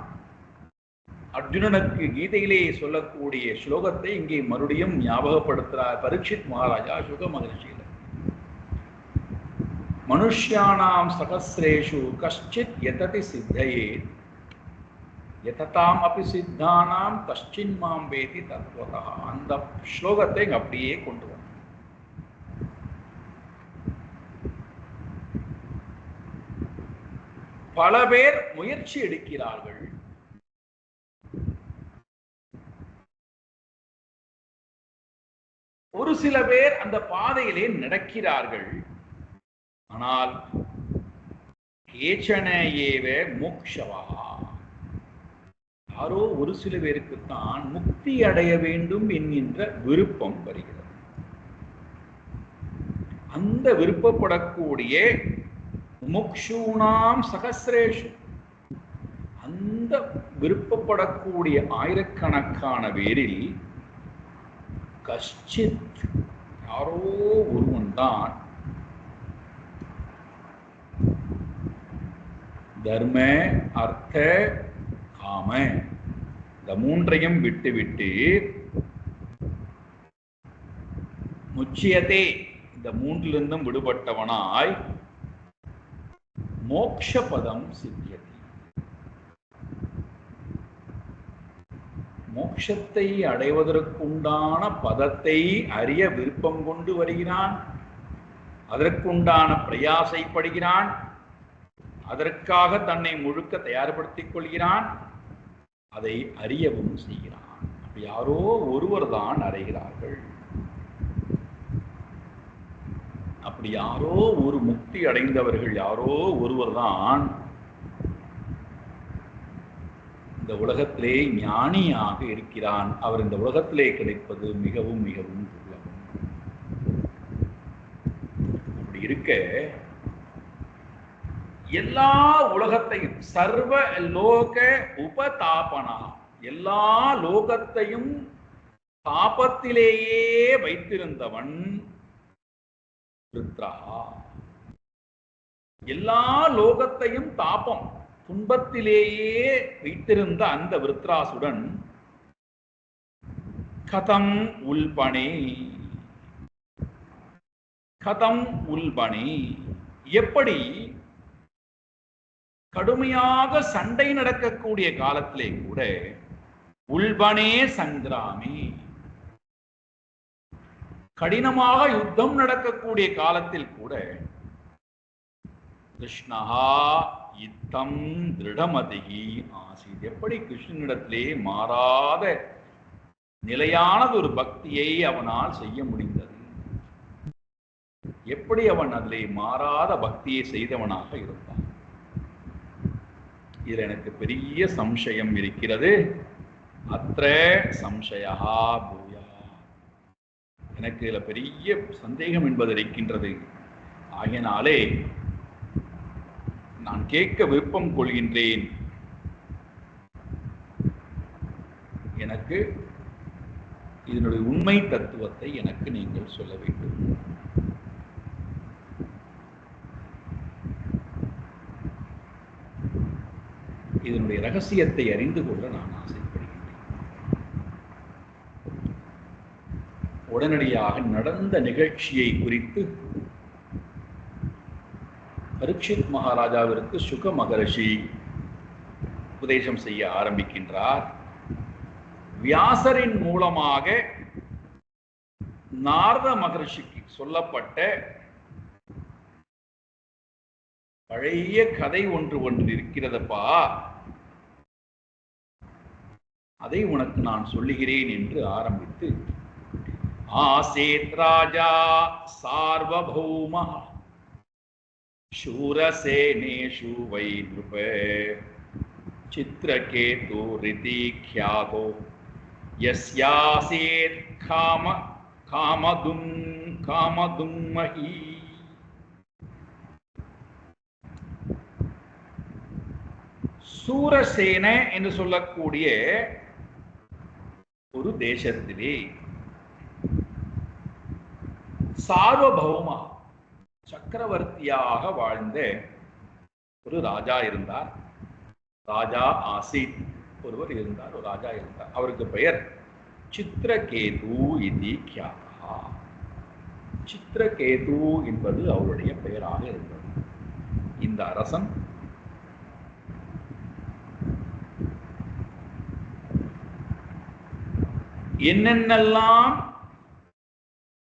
அர்ஜுனனுக்கு கீதையிலே சொல்லக்கூடிய ஸ்லோகத்தை இங்கே மறுபடியும் ஞாபகப்படுத்துகிறார் பரீட்சித் மகாராஜா சுக மகர்ஷியில. மனுஷ்யானாம் சகஸ்ரேஷு கஷ்டித் யததி சித்தயே யததாம் அபி சித்தானாம் கஷ்டின் மாம் வேதி தத்வதா. அந்த ஸ்லோகத்தை இங்க அப்படியே கொண்டு வர பல பேர் முயற்சி எடுக்கிறார்கள், ஒரு சில பேர் அந்த பாதையிலே நடக்கிறார்கள். ஆனால் கேச்சன ஏவ மோக்ஷவா, யாரோ ஒரு சில பேருக்குத்தான் முக்தி அடைய வேண்டும் என்கின்ற விருப்பம் வருகிறது. அந்த விருப்பப்படக்கூடிய முக்ஷூணாம் சகஸ்ரேஷு, அந்த விருப்பப்படக்கூடிய ஆயிரக்கணக்கான பேரில் கஷ்டித் யாரோ ஒருவன் தான் தர்ம அர்த்த காம இந்த மூன்றையும் விட்டுவிட்டு முச்சியதே இந்த மூன்றிலிருந்தும் விடுபட்டவனாய் மோக்ஷபதம் சித்தியதி, மோட்சத்தை அடைவதற்குண்டான பதத்தை அறிய விருப்பம் கொண்டு வருகிறான், அதற்குண்டான பிரயாசைப்படுகிறான், அதற்காக தன்னை முழுக்க தயார்படுத்திக் கொள்கிறான், அதை அறியவும் செய்கிறான். யாரோ ஒருவர் தான் அடைகிறார்கள். அப்படி யாரோ ஒரு முக்தி அடைந்தவர்கள் யாரோ ஒருவர் தான் இந்த உலகத்திலே ஞானியாக இருக்கிறான். அவர் இந்த உலகத்திலே கிடைப்பது மிகவும் மிகவும் துர்லபம். அப்படி இருக்க எல்லா உலகத்தையும் சர்வ லோக உபதாபனா, எல்லா லோகத்தையும் தாபத்திலேயே வைத்திருந்தவன் ருத்ரா. எல்லா லோகத்தையும் தாபம் துன்பத்திலேயே வைத்திருந்த அந்த விருத்ராசுடன் கதம் உல்பணி எப்படி கடுமையாக சண்டை நடக்கக்கூடிய காலத்திலே கூட உல்பனே சங்கிராமி கடினமாக யுத்தம் நடக்கக்கூடிய காலத்தில் கூட கிருஷ்ணஹா இத்தம் திருடமதிகி ஆசீத் எப்படி கிருஷ்ணனிடத்திலே மாறாத நிலையானது ஒரு பக்தியை அவனால் செய்ய முடிந்தது, எப்படி அவன் அதிலே மாறாத பக்தியை செய்தவனாக இருந்தான். இதில் எனக்கு பெரிய சம்சயம் இருக்கிறது. அத்ர சம்சயா பூயா, எனக்கு இதில் பெரிய சந்தேகம் என்பது இருக்கின்றது. ஆகினாலே நான் கேட்க விருப்பம் கொள்கின்றேன். எனக்கு இதனுடைய உண்மை தத்துவத்தை எனக்கு நீங்கள் சொல்ல வேண்டும். இதனுடைய ரகசியத்தை அறிந்து கொள்ள நான் ஆசைப்படுகின்றேன். உடனடியாக நடந்த நிகழ்ச்சியை குறித்து பரீட்சித் மகாராஜாவிற்கு சுக மகரிஷி உபதேசம் செய்ய ஆரம்பிக்கின்றார். வியாசரின் மூலமாக நாரத மகரிஷிக்கு சொல்லப்பட்ட பழைய கதை ஒன்று இருக்கிறதப்பா, அதை உனக்கு நான் சொல்லுகிறேன் என்று ஆரம்பித்து, ஆசேத் ராஜா சார்வபௌம शूरसेनेषु वै नृप चित्रकेतु ऋति ख्यातो यस्यासीत् कामदुम्मही. சூரசேன என்று சொல்லக்கூடிய ஒரு தேசத்திலே சார்வபௌமா சக்கரவர்த்தியாக வாழ்ந்த ஒரு ராஜா இருந்தார். ராஜா ஆசீத் ஒருவர் இருந்தார், ஒரு ராஜா இருந்தார். அவருக்கு பெயர் சித்திரகேது இதி க்யாதா. சித்திரகேது என்பது அவருடைய பெயராக இருந்தது. இந்த அரசன் என்னென்னலாம்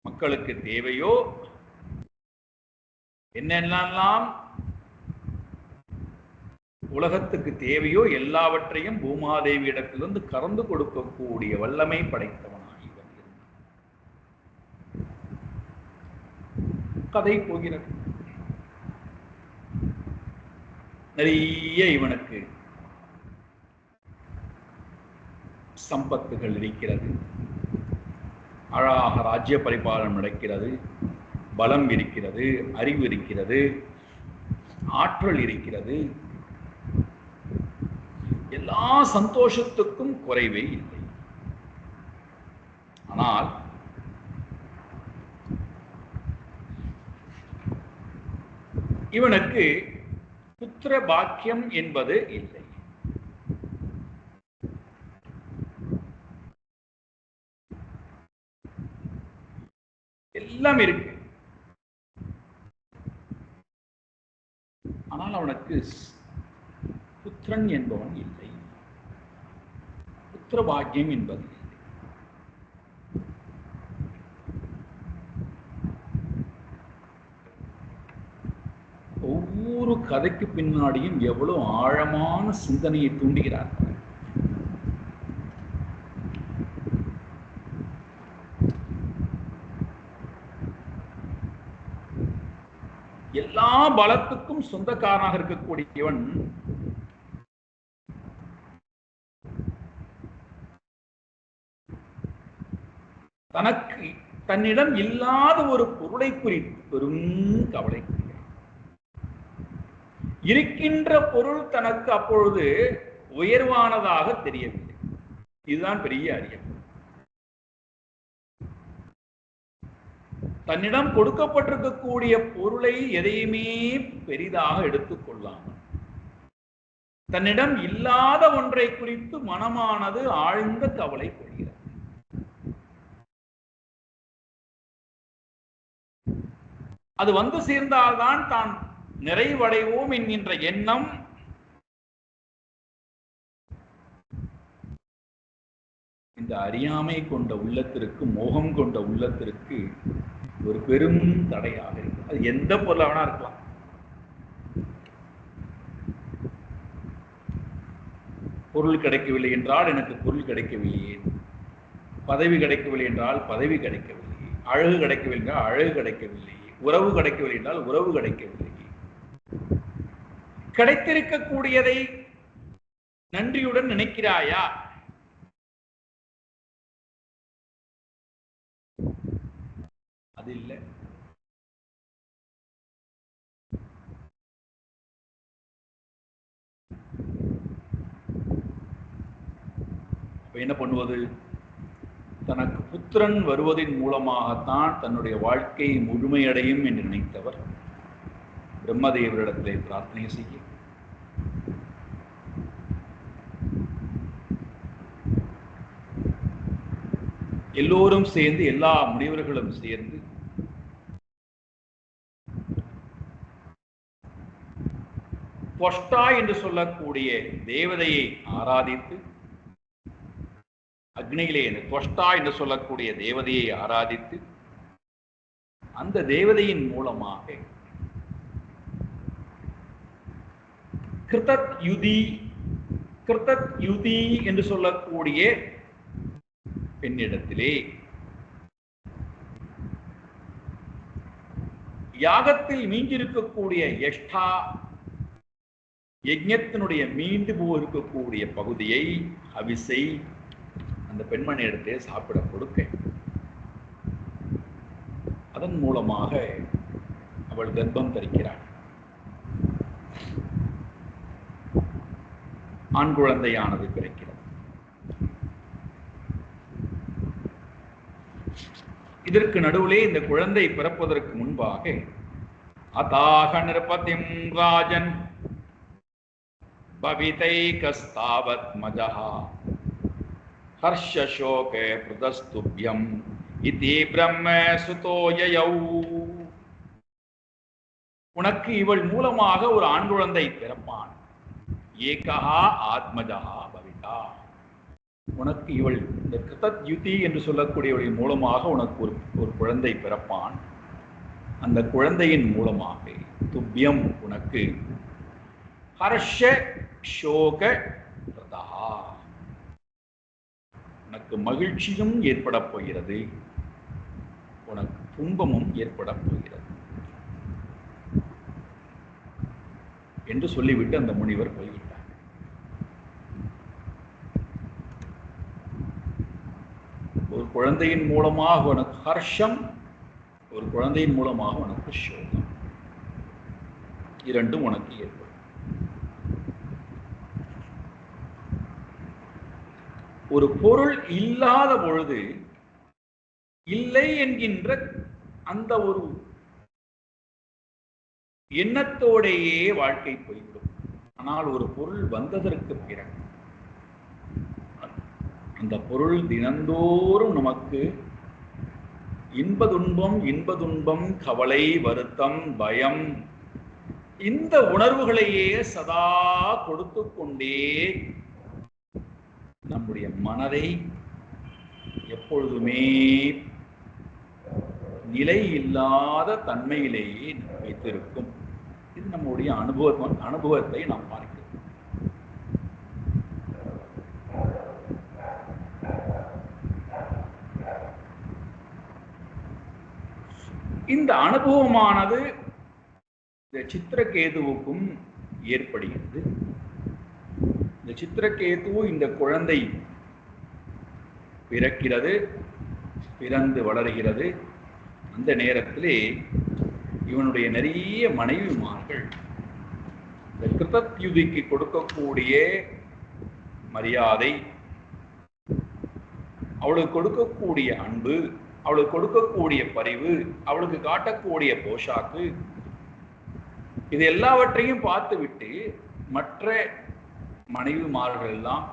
மக்களுக்கு தேவையோ, என்னென்னலாம் உலகத்துக்கு தேவையோ எல்லாவற்றையும் பூமாதேவி இடத்திலிருந்து கறந்து கொடுக்கக்கூடிய வல்லமை படைத்தவனாக இவன் இருந்தான். கதை போகிறது. நிறைய இவனுக்கு சம்பத்துகள் இருக்கிறது, அழகாக ராஜ்ய பரிபாலனம் நடக்கிறது, பலம் இருக்கிறது, அறிவு இருக்கிறது, ஆற்றல் இருக்கிறது. எல்லா சந்தோஷத்துக்கும் குறைவே இல்லை. ஆனால் இவனுக்கு புத்திர பாக்கியம் என்பது இல்லை. எல்லாம் இருக்கு, ஆனால் அவனுக்கு புத்திரன் என்பவன் இல்லை, புத்திர பாக்கியம் என்பது இல்லை. ஒவ்வொரு கதைக்கு பின்னாடியும் எவ்வளவு ஆழமான சிந்தனையை தூண்டுகிறார். எல்லா பலத்துக்கும் சொந்தக்காரனாக இருக்கக்கூடியவன் தனக்கு தன்னிடம் இல்லாத ஒரு பொருளை குறித்து பெரும் கவலை கொள்கிறான். இருக்கின்ற பொருள் தனக்கு அப்பொழுது உயர்வானதாக தெரியவில்லை. இதுதான் பெரிய அறியம். தன்னிடம் கொடுக்கப்பட்டிருக்கக்கூடிய பொருளை எதையுமே பெரிதாக எடுத்துக்கொள்ளாமல் தன்னிடம் இல்லாத ஒன்றை குறித்து மனமானது ஆழ்ந்த கவலை கொள்கிறது. அது வந்து சேர்ந்தால்தான் தான் நிறைவடைவோம் என்கின்ற எண்ணம் இந்த அறியாமை கொண்ட உள்ளத்திற்கு, மோகம் கொண்ட உள்ளத்திற்கு ஒரு பெரும் தடையாக இருக்கு. அது எந்த பொருளா வேணா இருக்கலாம். பொருள் கிடைக்கவில்லை என்றால் எனக்கு பொருள் கிடைக்கவில்லையே, பதவி கிடைக்கவில்லை என்றால் பதவி கிடைக்கவில்லையே, அழகு கிடைக்கவில்லை என்றால் அழகு கிடைக்கவில்லையே, உறவு கிடைக்கவில்லை என்றால் உறவு கிடைக்கவில்லையே. கிடைத்திருக்கக்கூடியதை நன்றியுடன் நினைக்கிறாயா? அது இல்லை. என்ன பண்ணுவது? தனக்கு புத்திரன் வருவதன் மூலமாகத்தான் தன்னுடைய வாழ்க்கை முழுமையடையும் என்று நினைத்தவர் பிரம்மதேவரிடத்திலே பிரார்த்தனை செய்ய எல்லோரும் சேர்ந்து, எல்லா முனிவர்களும் சேர்ந்து துவஷ்டா என்று சொல்லக்கூடிய தேவதையை ஆராதித்து, அக்னியிலே துவஷ்டா என்று சொல்லக்கூடிய தேவதையை ஆராதித்து, அந்த தேவதையின் மூலமாக கிருதத் யுதி என்று சொல்லக்கூடிய பெண்ணிடத்திலே யாகத்தில் மீண்டிருக்கக்கூடிய யஷ்டா, யஜ்ஞத்தினுடைய மீண்டு போயிருக்கக்கூடிய பகுதியை, அவிசை அந்த பெண்மணியிடத்தே சாப்பிட கொடுக்க, அதன் மூலமாக அவள் கர்ப்பம் தரிக்கிறாள். ஆண் குழந்தையானது பிறக்கிறது. இதற்கு நடுவிலே இந்த குழந்தை பிறப்பதற்கு முன்பாக அதாக நிருபதிம் ராஜன் பவிதை கஸ்தாவத் மஜஹா ஹர்ஷசோக பிரதஸ்துப்யம் இதி பிரம்ம சுதோயயௌ. உனக்கு இவள் மூலமாக ஒரு ஆண் குழந்தை பிறப்பான். ஏகஹா ஆத்மஜஹா பவிதா. உனக்கு இவள் இந்த கிருதத் யுதி என்று சொல்லக்கூடியவளின் மூலமாக உனக்கு ஒரு குழந்தை பிறப்பான். அந்த குழந்தையின் மூலமாக துப்யம் உனக்கு ஹர்ஷ சோக பிரதா, உனக்கு மகிழ்ச்சியும் ஏற்பட போகிறது, உனக்கு துன்பமும் ஏற்பட போகிறது என்று சொல்லிவிட்டு அந்த முனிவர் போய்விட்டார். ஒரு குழந்தையின் மூலமாக உனக்கு ஹர்ஷம், ஒரு குழந்தையின் மூலமாக உனக்கு சோகம், இரண்டும் உனக்கு ஏற்படும். ஒரு பொருள் இல்லாத பொழுது இல்லை என்கின்ற அந்த ஒரு எண்ணத்தோடையே வாழ்க்கை போய்விடும். ஆனால் ஒரு பொருள் வந்ததற்கு பிறகு அந்த பொருள் தினந்தோறும் நமக்கு இன்பதுன்பம், கவலை, வருத்தம், பயம், இந்த உணர்வுகளையே சதா கொடுத்து கொண்டே நம்முடைய மனதை எப்பொழுதுமே நிலை இல்லாத தன்மையிலேயே வைத்திருக்கும். இது நம்முடைய அனுபவத்தை நாம் பார்க்கிறோம். இந்த அனுபவமானது இந்த சித்திரகேதுவுக்கும் ஏற்படுகிறது. இந்த சித்திரகேது இந்த குழந்தை பிறக்கிறது, பிறந்து வளர்கிறது. அந்த நேரத்திலே இவனுடைய நிறைய மனைவிமார்கள் இந்த கிருதத்யுதிக்கு கொடுக்கக்கூடிய மரியாதை, அவளுக்கு கொடுக்கக்கூடிய அன்பு, அவளுக்கு கொடுக்கக்கூடிய பரிவு, அவளுக்கு காட்டக்கூடிய போஷாக்கு, இது எல்லாவற்றையும் பார்த்துவிட்டு மற்ற மனைவிமார்கள் எல்லாம்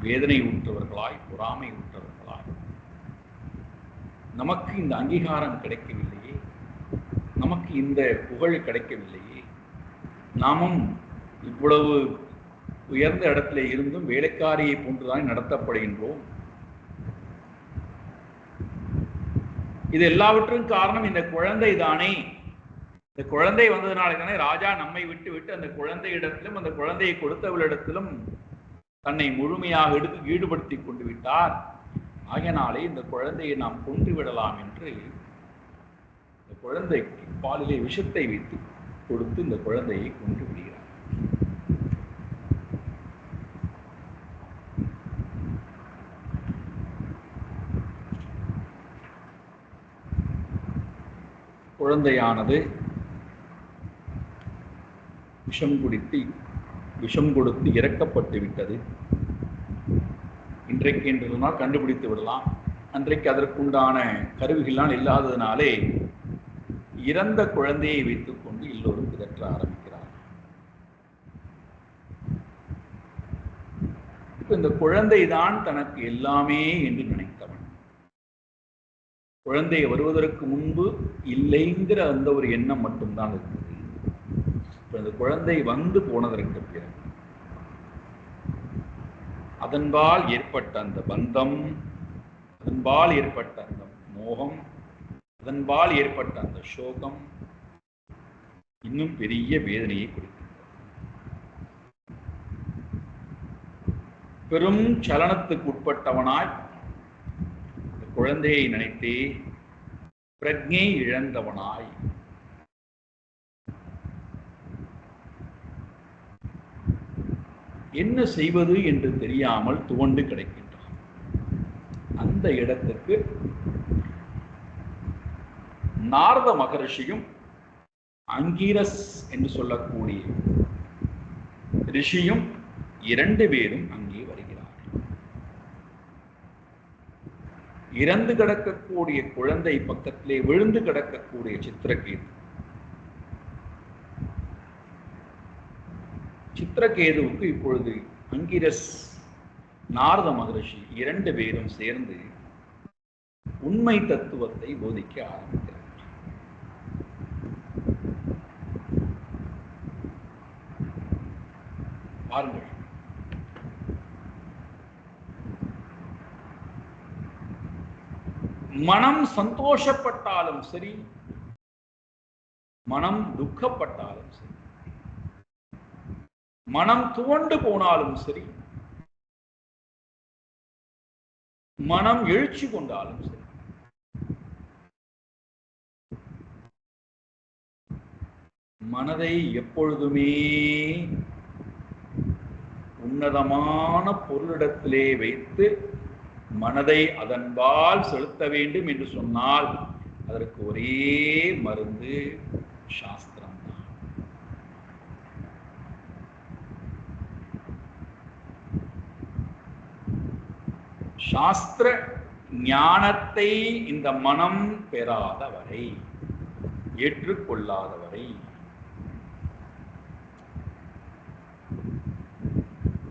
வேதனை ஊற்றவர்களாய், பொறாமை ஊற்றவர்களாய், நமக்கு இந்த அங்கீகாரம் கிடைக்கவில்லையே, நமக்கு இந்த புகழ் கிடைக்கவில்லையே, நாமும் இவ்வளவு உயர்ந்த இடத்துல இருந்தும் வேலைக்காரியை போன்றுதான் நடத்தப்படுகின்றோம். இது எல்லாவற்றுக்கும் காரணம் இந்த குழந்தை தானே. இந்த குழந்தை வந்ததுனால தானே ராஜா நம்மை விட்டு விட்டு அந்த குழந்தை இடத்திலும் அந்த குழந்தையை கொடுத்தவளிடத்திலும் தன்னை முழுமையாக ஈடுபடுத்தி கொண்டு விட்டார். ஆகையினாலே இந்த குழந்தையை நாம் கொன்று விடலாம் என்று இந்த குழந்தைக்கு பாலிலே விஷத்தை வைத்து கொடுத்து இந்த குழந்தையை கொன்று விடுகிறார். குழந்தையானது விஷம் கொடுத்து இறக்கப்பட்டு விட்டது. இன்றைக்கு என்று சொன்னால் கண்டுபிடித்து விடலாம். அன்றைக்கு அதற்குண்டான கருவிகள்லாம் இல்லாததினாலே இறந்த குழந்தையை வைத்துக் கொண்டு எல்லோரும் பிதற்ற ஆரம்பிக்கிறார். இப்ப இந்த குழந்தைதான் தனக்கு எல்லாமே என்று நினைத்தவன். குழந்தை வருவதற்கு முன்பு இல்லைங்கிற அந்த ஒரு எண்ணம் மட்டும்தான் இருந்தது. இப்ப இந்த குழந்தை வந்து போனதற்கு பிறகு அதன்பால் ஏற்பட்ட அந்த பந்தம், அதன்பால் ஏற்பட்ட அந்த மோகம், அதன்பால் ஏற்பட்ட அந்த சோகம் இன்னும் பெரிய வேதனையை கொடுக்கின்றது. பெரும் சலனத்துக்கு உட்பட்டவனாய் குழந்தையை நினைத்தே பிரக்ஞை இழந்தவனாய் என்ன செய்வது என்று தெரியாமல் துவண்டு கிடக்கின்றான். அந்த இடத்துக்கு நாரத மகரிஷியும் அங்கீரஸ் என்று சொல்லக்கூடிய ரிஷியும் இரண்டு பேரும் அங்கே வருகிறார்கள். இறந்து கிடக்கக்கூடிய குழந்தை பக்கத்திலே விழுந்து கிடக்கக்கூடிய சித்திரகேது, சித்திரகேதுவுக்கு இப்பொழுது அங்கிரஸ், நாரத மகரிஷி இரண்டு பேரும் சேர்ந்து உண்மை தத்துவத்தை போதிக்க ஆரம்பிக்கிறார். பாருங்கள், மனம் சந்தோஷப்பட்டாலும் சரி, மனம் துக்கப்பட்டாலும் சரி, மனம் துவண்டு போனாலும் சரி, மனம் எழுச்சி கொண்டாலும் சரி, மனதை எப்பொழுதுமே உன்னதமான பொருளிடத்திலே வைத்து மனதை அதன்பால் செலுத்த வேண்டும் என்று சொன்னால் அதற்கு ஒரே மருந்து சாஸ்திரம் தான். சாஸ்திர ஞானத்தை இந்த மனம் பெறாதவரை, ஏற்றுக்கொள்ளாதவரை,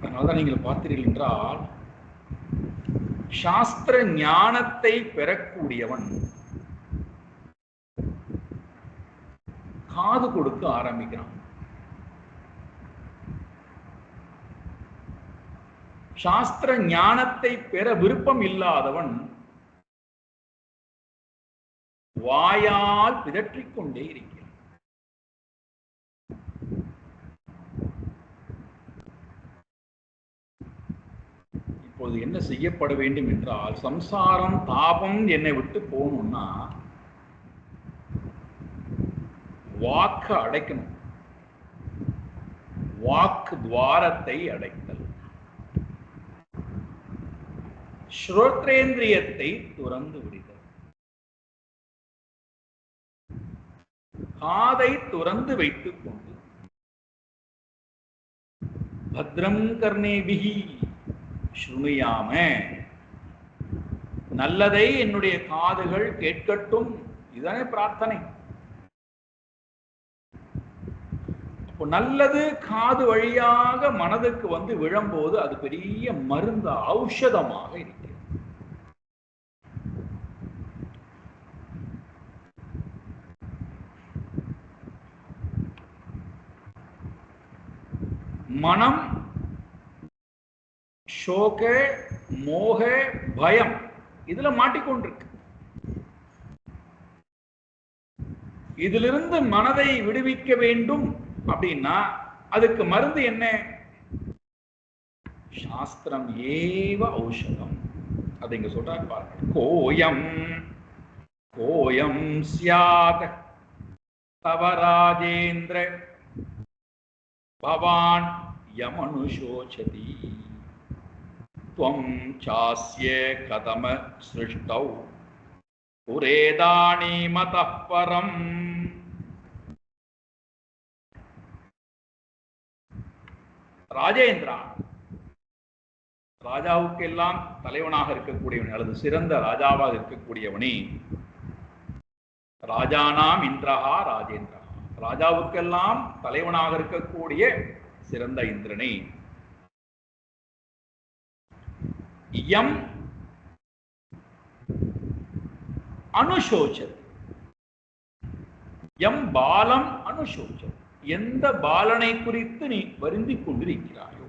அதனால்தான் நீங்கள் பார்த்தீர்கள் என்றால் சாஸ்திர ஞானத்தை பெறக்கூடியவன் காது கொடுக்க ஆரம்பிக்கிறான். சாஸ்திர ஞானத்தை பெற விருப்பம் இல்லாதவன் வாயால் பிதற்றிக் கொண்டே இருக்கிறான். இப்போது என்ன செய்யப்பட வேண்டும் என்றால், சம்சாரம் தாபம் என்னை விட்டு போகணும்னா வாக்கு அடைக்கணும். வாக்கு துவாரத்தை அடைத்தல், ஸ்ரோத்ரேந்திரியத்தை துறந்து விடுதல், காதை துறந்து வைத்துக் கொண்டு பத்ரம் கர்ணேபிஹி ஸ்ருணுயாம, நல்லதை என்னுடைய காதுகள் கேட்கட்டும், இதுதானே பிரார்த்தனை. அப்போ நல்லது காது வழியாக மனதுக்கு வந்து விழும்போது அது பெரிய மருந்து, ஔஷதமாக இருக்கிறது. மனம் சோக மோக பயம் இதுல மாட்டிக்கொண்டிருக்கு. இதிலிருந்து மனதை விடுவிக்க வேண்டும் அப்படின்னா அதுக்கு மருந்து என்ன? சாஸ்திரம் ஏவ ஔஷதம். அது இங்க சொல்றாரு பாருங்க. கோயம் கோயம் ஸ்யாத் தவ ராஜேந்திர பவான் யமனுஷோச்சதி த்வம் சாஸ்ய கதம ஸ்ருஷ்டௌ புரேதானீமதः பரம். ராஜேந்திரா, ராஜாவுக்கு எல்லாம் தலைவனாக இருக்கக்கூடியவன் அல்லது சிறந்த ராஜாவாக இருக்கக்கூடியவனே, ராஜானாம் இந்திரஹா ராஜேந்திரா, ராஜாவுக்கெல்லாம் தலைவனாக இருக்கக்கூடிய சிறந்த இந்திரனே, யம் அனுஷோச்சத், யம் பாலம் அனுஷோச்சத், எந்த பாலனை குறித்து நீ வருந்திக் கொண்டிருக்கிறாயோ.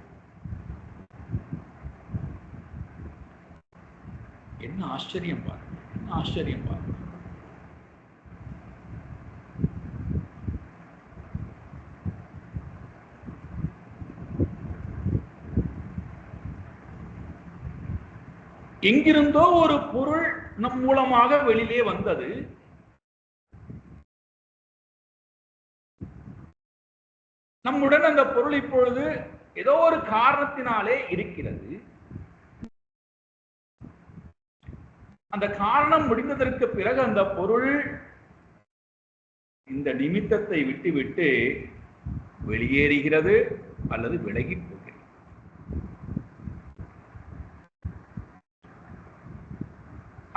என்ன ஆச்சரியம் பாருங்க, என்ன ஆச்சரியம் பாருங்க. எங்கிருந்தோ ஒரு பொருள் நம் மூலமாக வெளியிலே வந்தது. நம்முடன் அந்த பொருள் இப்பொழுது ஏதோ ஒரு காரணத்தினாலே இருக்கிறது. அந்த காரணம் முடிந்ததற்கு பிறகு அந்த பொருள் இந்த நிமித்தத்தை விட்டுவிட்டு வெளியேறுகிறது அல்லது விலகி போகிறது.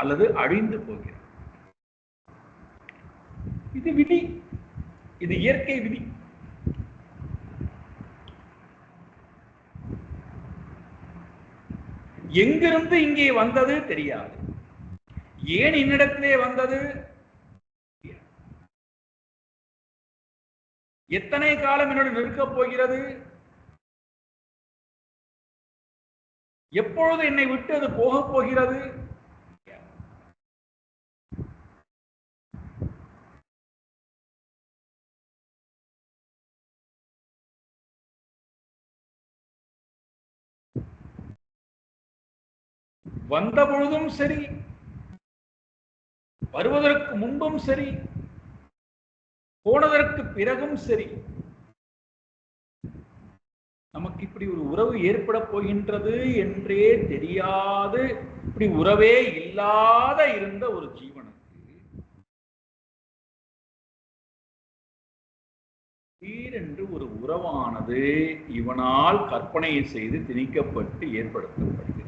அல்லது அழிந்து போகிறது. இது விதி, இது இயற்கை விதி. எங்கிருந்து இங்கே வந்தது தெரியாது. ஏன் என்னிடத்திலே வந்தது? எத்தனை காலம் என்னோடு நிற்கப் போகிறது? எப்பொழுது என்னை விட்டு அது போகப் போகிறது? வந்த பொழுதும் சரி, வருவதற்கு முன்பும் சரி, போனதற்கு பிறகும் சரி, நமக்கு இப்படி ஒரு உறவு ஏற்பட போகின்றது என்றே தெரியாது, இப்படி உறவே இல்லாத இருந்த ஒரு ஜீவனுக்கு திடீரென்று ஒரு உறவானது இவனால் கற்பனை செய்து திணிக்கப்பட்டு ஏற்படுத்தப்படுகிறது.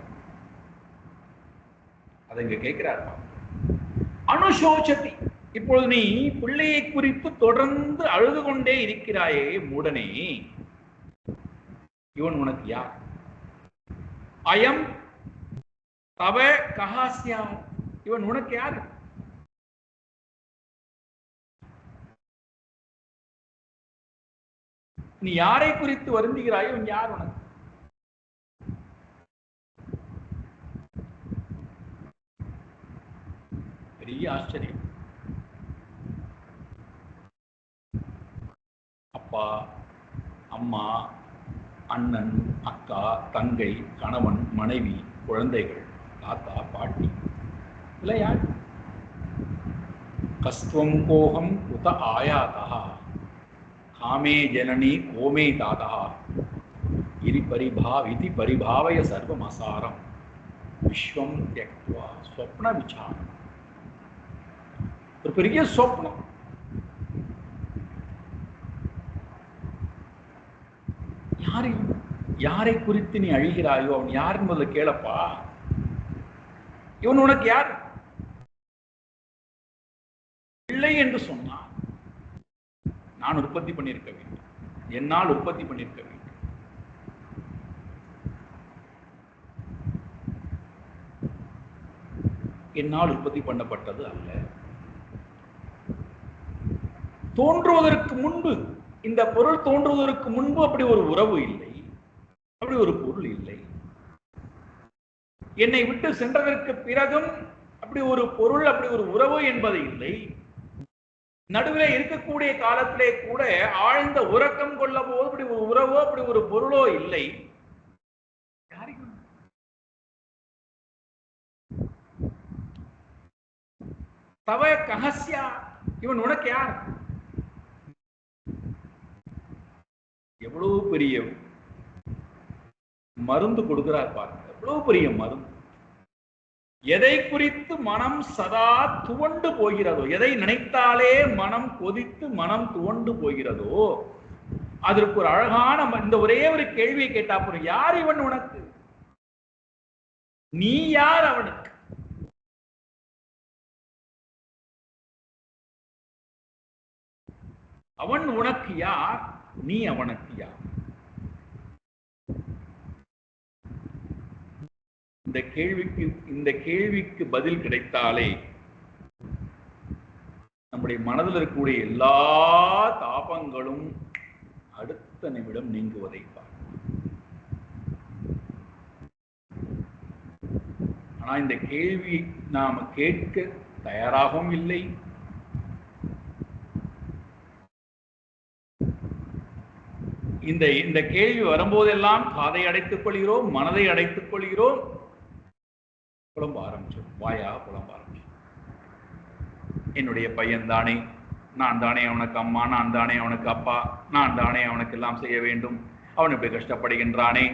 அதை இங்க கேட்கிறார். அனுஷோச்சதி, இப்பொழுது நீ பிள்ளையை குறித்து தொடர்ந்து அழுது கொண்டே இருக்கிறாயே மூடனே, இவன் உனக்கு யார்? அயம் தவ கஹாஸ்யா, இவன் உனக்கு யார்? நீ யாரை குறித்து வருந்துகிறாயோ இவன் யார் உனக்கு? பெரிய ஆச்சரியம். அப்பா, அம்மா, அண்ணன், அக்கா, தங்கை, கணவன், மனைவி, குழந்தைகள், தாத்தா, பாட்டி, இல்ல யார்? கஸ்துவம் கோகம் உத ஆயாதா காமே ஜனனி கோமே தாதா இதி பரிபாவய சர்வமசாரம் விஸ்வம் தியக்த்வா ஸ்வப்ன விசாரம். ஒரு பெரிய சொப்னம். யாரை குறித்து நீ அழுகிறாயோ அவன் யார் என்பதை கேளப்பா. இவன் உனக்கு யார்? இல்லை என்று சொன்னான். நான் உற்பத்தி பண்ணியிருக்க வேண்டும், என்னால் உற்பத்தி பண்ணியிருக்க வேண்டும். என்னால் உற்பத்தி பண்ணப்பட்டது அல்ல. தோன்றுவதற்கு முன்பு, இந்த பொருள் தோன்றுவதற்கு முன்பு அப்படி ஒரு உறவு இல்லை, அப்படி ஒரு பொருள் இல்லை. என்னை விட்டு சென்றதற்கு பிறகும் அப்படி ஒரு பொருள், அப்படி ஒரு உறவு என்பது இல்லை. நடுவில் இருக்கக்கூடிய காலத்திலே கூட ஆழ்ந்த உறக்கம் கொள்ள போது அப்படி ஒரு உறவோ அப்படி ஒரு பொருளோ இல்லை. தவ கஹஸ்யா, இவன் உனக்கு யார்? எவ்வளவு பெரிய மருந்து கொடுக்கிறார் பாருங்க, எவ்வளவு பெரிய மருந்து. எதை குறித்து மனம் சதா துவண்டு போகிறதோ, எதை நினைத்தாலே மனம் கொதித்து மனம் துவண்டு போகிறதோ, அதற்கு ஒரு அழகான இந்த ஒரே ஒரு கேள்வியை கேட்டா போறோம், யார் இவன் உனக்கு? நீ யார் அவனுக்கு? அவன் உனக்கு யார்? நீ அவனுக்கு யார்? இந்த கேள்விக்கு பதில் கிடைத்தாலே நம்முடைய மனதில் இருக்கக்கூடிய எல்லா தாபங்களும் அடுத்த நிமிடம் நீங்குவதை பார்க்கலாம். ஆனா இந்த கேள்வி நாம கேட்க தயாராகவும் இல்லை. இந்த கேள்வி வரும்போதெல்லாம் காதை அடைத்துக் கொள்கிறோம், மனதை அடைத்துக் கொள்கிறோம், புலம்ப ஆரம்பிச்சோம், வாயாக புலம்ப ஆரம்பிச்சோம். என்னுடைய பையன் தானே, நான் தானே அவனுக்கு அம்மா, நான் தானே அவனுக்கு அப்பா, நான் தானே அவனுக்கு எல்லாம் செய்ய வேண்டும், அவன் இப்படி கஷ்டப்படுகின்றானே,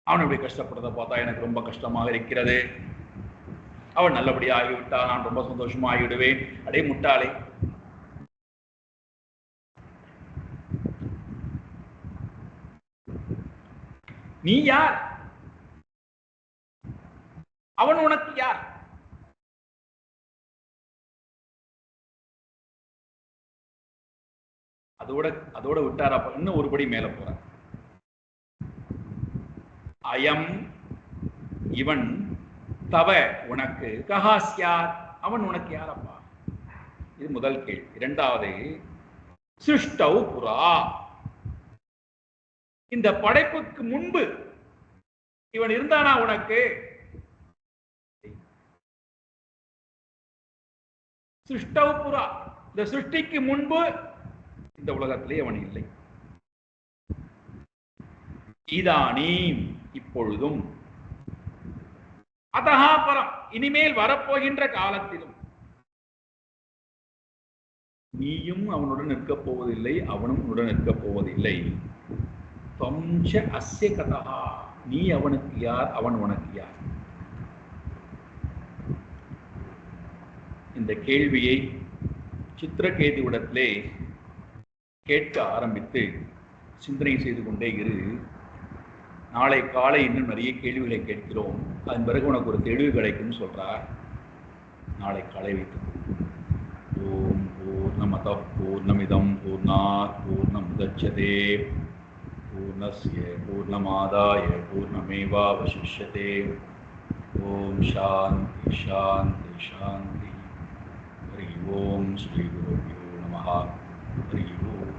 அவன் இப்படி கஷ்டப்படுறத பார்த்தா எனக்கு ரொம்ப கஷ்டமாக இருக்கிறது, அவன் நல்லபடி ஆகிவிட்டால் நான் ரொம்ப சந்தோஷமா ஆகிவிடுவேன். அடே முட்டாளே, நீ யார்? அவன் உனக்கு யார்? அதோட விட்டாரா? இன்னும் ஒருபடி மேல போற. அயம் இவன் தவ உனக்கு கஹாஸ்யார், அவன் உனக்கு யாரப்பா? இது முதல் கேள்வி. இரண்டாவது, சிருஷ்டௌ புரா, இந்த படைப்புக்கு முன்பு இவன் இருந்தானா உனக்கு? சிருஷ்டௌ புரா, இந்த சிருஷ்டிக்கு முன்பு இந்த உலகத்திலே அவன் இல்லை. இதானீம், இப்பொழுதும், அதஹா பரம், இனிமேல் வரப்போகின்ற காலத்திலும் நீயும் அவனுடன் நிற்கப் போவதில்லை, அவனும் உன்னுடன் நிற்கப் போவதில்லை. தம்ச அஸ்ய கதஹா, நீ அவனுக்கு யார், அவன் உனக்கு யார்? இந்த கேள்வியை சித்திரகேதுவிடத்திலே கேட்க ஆரம்பித்து சிந்தனை செய்து கொண்டே இரு. நாளை காலை இன்னும் நிறைய கேள்விகளை கேட்கிறோம், அதன் பிறகு உனக்கு ஒரு தெளிவு கிடைக்கும் சொல்றார். நாளை காலை வைத்து ஓம் பூர்ணமத பூர்ணமிதம் பூர்ணாத் பூர்ணமுதச்யதே பூர்ணஸ்ய பூர்ணமாதாய பூர்ணமேவாவசிஷ்யதே. ஓம் சாந்தி சாந்தி சாந்தி. ஹரி ஓம் ஸ்ரீ குருभ्यो நமः. ஹரி ஓம்.